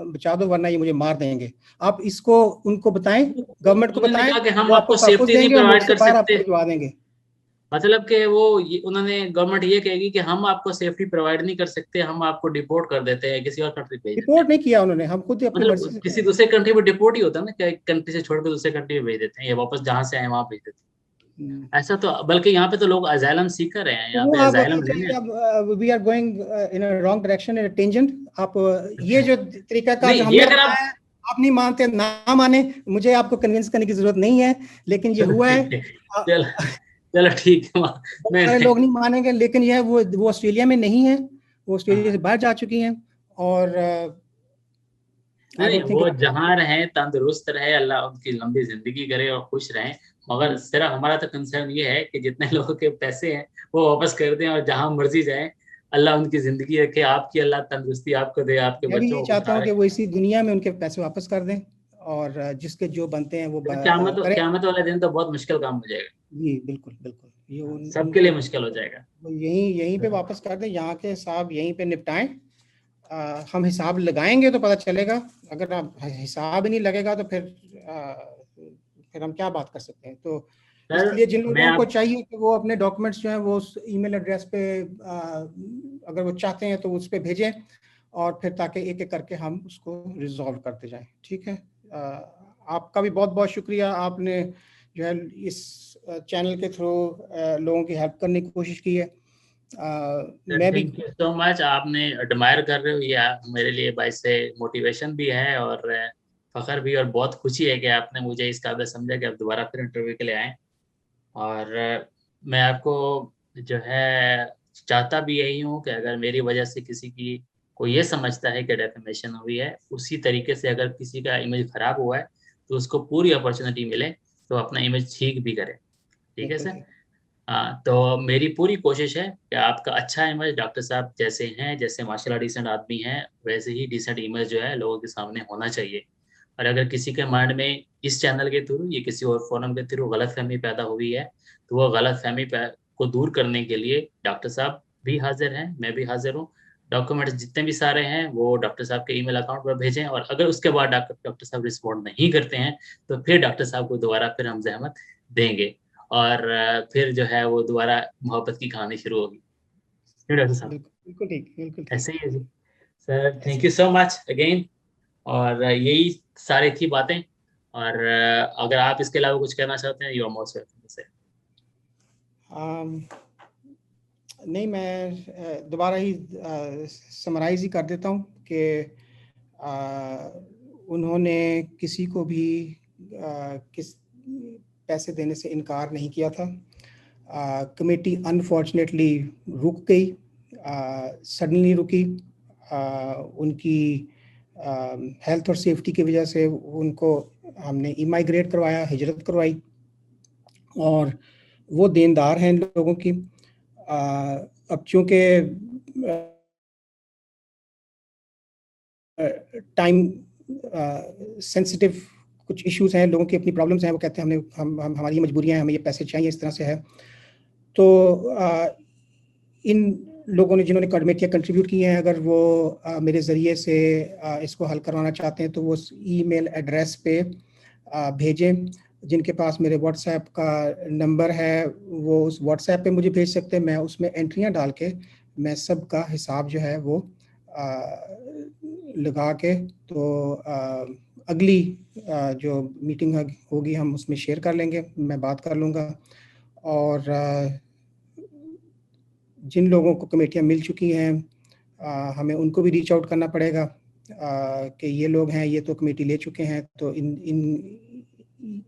बचा दो वरना ये मुझे मार देंगे। आप इसको उनको बताएं, गवर्नमेंट को बताएं, कि हम वो आपको तहफ़्फ़ुज़ सेफ्टी नहीं देंगे और मुल्क प्रोवाइड से कर बाहर सकते, आपको भिजवा देंगे। मतलब कि उन्होंने गवर्नमेंट ये कहेगी कि हम आपको सेफ्टी प्रोवाइड नहीं कर सकते, हम आपको डिपोर्ट कर देते हैं, किसी और कंट्री भेज देते हैं। रिपोर्ट नहीं किया उन्होंने, हम खुद अपनी मर्जी मतलब से किसी दूसरे कंट्री में डिपोर्ट ही होता है ना, कि एक कंट्री से छोड़कर दूसरे कंट्री में भेज देते हैं या वापस जहां से आए वहां भेज देते हैं। ऐसा तो बल्कि यहाँ पे तो लोग अजाइलम सीकर रहे हैं, यहाँ वो पे आप अजाइलम लेने हैं। अब we are going in a wrong direction, in a tangent. आप ये जो तरीकाकार नहीं, जो ये हमने अगर अपनाया है, आप नहीं मानते ना माने, मुझे आपको कन्विंस करने की जरूरत नहीं है, लेकिन ये हुआ है। चलो चलो ठीक है, बहुत सारे लोग नहीं मानेंगे, लेकिन ये वो ऑस्ट्रेलिया में नहीं है, वो ऑस्ट्रेलिया से बाहर जा चुकी हैं, और नहीं, वो जहाँ रहे तंदुरुस्त रहे, अल्लाह उनकी लंबी जिंदगी करे और खुश रहें। मगर सिर्फ हमारा तो कंसर्न ये है कि जितने लोगों के पैसे हैं वो वापस कर दें और जहाँ मर्जी जाएं, अल्लाह उनकी जिंदगी रखे, आपकी अल्लाह तंदुरुस्ती आपको दे, आपके मैं भी बच्चों ये को खुश चाहता हूँ कि रखे। वो इसी दुनिया में उनके पैसे वापस कर दें, और जिसके जो बनते हैं वो करें। क़यामत वाला दिन तो बहुत मुश्किल काम हो जाएगा। जी बिल्कुल बिल्कुल, ये सबके लिए मुश्किल हो जाएगा। यहीं पे वापस कर दें, यहाँ के हिसाब यहीं पे निपटाएं। हम हिसाब लगाएंगे तो पता चलेगा, अगर आप हिसाब ही नहीं लगेगा तो फिर हम क्या बात कर सकते हैं। तो इसलिए जिन लोगों को चाहिए कि वो अपने डॉक्यूमेंट्स जो हैं वो उस ईमेल एड्रेस पे अगर वो चाहते हैं तो उस पर भेजें, और फिर ताकि एक एक करके हम उसको रिजॉल्व करते जाएं। ठीक है, आपका भी बहुत बहुत शुक्रिया, आपने जो है इस चैनल के थ्रू लोगों की हेल्प करने की कोशिश की है। मैं भी थैंक यू सो मच, आपने एडमायर कर रहे हो, ये मेरे लिए बाइस से मोटिवेशन भी है और फखर भी, और बहुत खुशी है कि आपने मुझे इस काबिल समझा कि आप दोबारा फिर इंटरव्यू के लिए आए। और मैं आपको जो है चाहता भी यही हूँ कि अगर मेरी वजह से किसी की कोई ये समझता है कि डेफेमेशन हुई है, उसी तरीके से अगर किसी का इमेज खराब हुआ है तो उसको पूरी अपॉर्चुनिटी मिले तो अपना इमेज ठीक भी करे। ठीक है सर? हाँ, तो मेरी पूरी कोशिश है कि आपका अच्छा इमेज डॉक्टर साहब जैसे हैं, जैसे माशाल्लाह डिसेंट आदमी हैं, वैसे ही डिसेंट इमेज जो है लोगों के सामने होना चाहिए। और अगर किसी के माइंड में इस चैनल के थ्रू या किसी और फोरम के थ्रू गलतफहमी पैदा हुई है, तो वो गलतफहमी को दूर करने के लिए डॉक्टर साहब भी हाजिर हैं, मैं भी हाजिर हूँ। डॉक्यूमेंट्स जितने भी सारे हैं वो डॉक्टर साहब के ईमेल अकाउंट पर भेजें, और अगर उसके बाद डॉक्टर साहब रिस्पॉन्ड नहीं करते हैं तो फिर डॉक्टर साहब को दोबारा फिर हम जहमत देंगे, और फिर जो है वो दोबारा मोहब्बत की कहानी शुरू होगी। डॉक्टर साहब बिल्कुल ठीक ऐसे ही है जी। Sir thank you so much again, और यही सारी थी बातें, और अगर आप इसके अलावा कुछ कहना चाहते हैं, यू आर मोस्ट वेलकम से। नहीं, मैं दोबारा ही समराइज ही कर देता हूँ कि उन्होंने किसी को भी किस पैसे देने से इनकार नहीं किया था। कमेटी अनफॉर्चुनेटली रुक गई, सडनली रुकी। उनकी हेल्थ और सेफ्टी की वजह से उनको हमने इमाइग्रेट करवाया, हिजरत करवाई। और वो देनदार हैं इन लोगों की। अब चूँकि टाइम सेंसिटिव कुछ इश्यूज हैं, लोगों की अपनी प्रॉब्लम्स हैं, वो कहते हैं हम हमारी मजबूरियां हैं, हमें ये पैसे चाहिए, इस तरह से है। तो इन लोगों ने जिन्होंने कमेटियाँ कंट्रीब्यूट की हैं, अगर वो मेरे ज़रिए से इसको हल करवाना चाहते हैं तो वो ईमेल एड्रेस पे भेजें। जिनके पास मेरे व्हाट्सएप का नंबर है वो उस व्हाट्सएप पे मुझे भेज सकते हैं। मैं उसमें एंट्रियां डाल के मैं सब का हिसाब जो है वो लगा के तो अगली जो मीटिंग होगी हम उसमें शेयर कर लेंगे, मैं बात कर लूँगा। और जिन लोगों को कमेटियाँ मिल चुकी हैं हमें उनको भी रीच आउट करना पड़ेगा कि ये लोग हैं, ये तो कमेटी ले चुके हैं, तो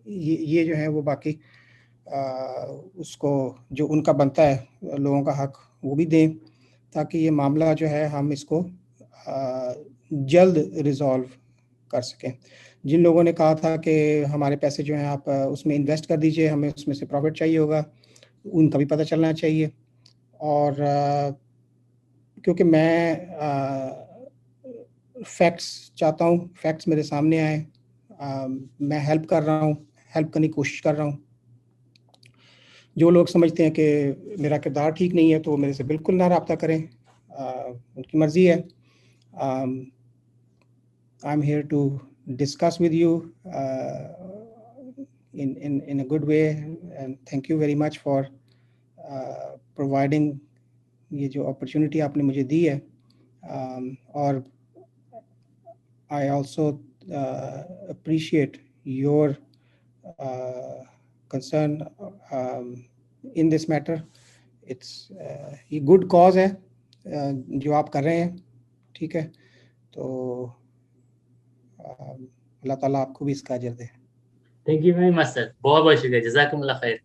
ये जो है वो बाकी उसको जो उनका बनता है लोगों का हक वो भी दें, ताकि ये मामला जो है हम इसको जल्द रिजॉल्व कर सकें। जिन लोगों ने कहा था कि हमारे पैसे जो हैं आप उसमें इन्वेस्ट कर दीजिए, हमें उसमें से प्रॉफिट चाहिए होगा, उनका भी पता चलना चाहिए। और क्योंकि मैं फैक्ट्स चाहता हूँ, फैक्ट्स मेरे सामने आए, मैं हेल्प कर रहा हूँ, हेल्प करने की कोशिश कर रहा हूँ। जो लोग समझते हैं कि मेरा किरदार ठीक नहीं है तो वो मेरे से बिल्कुल ना रब्ता करें, उनकी मर्ज़ी है। I am here to discuss with you in a good way, and thank you very much for providing ये जो अपॉर्चुनिटी आपने मुझे दी है। और I also appreciate your concern in this matter. It's ये good cause है जो आप कर रहे हैं, ठीक है। तो अल्लाह ताला आपको भी इसका अजर दे। Thank you very much sir, बहुत बहुत शुक्रिया, जज़ाकमुल्लाह खैर।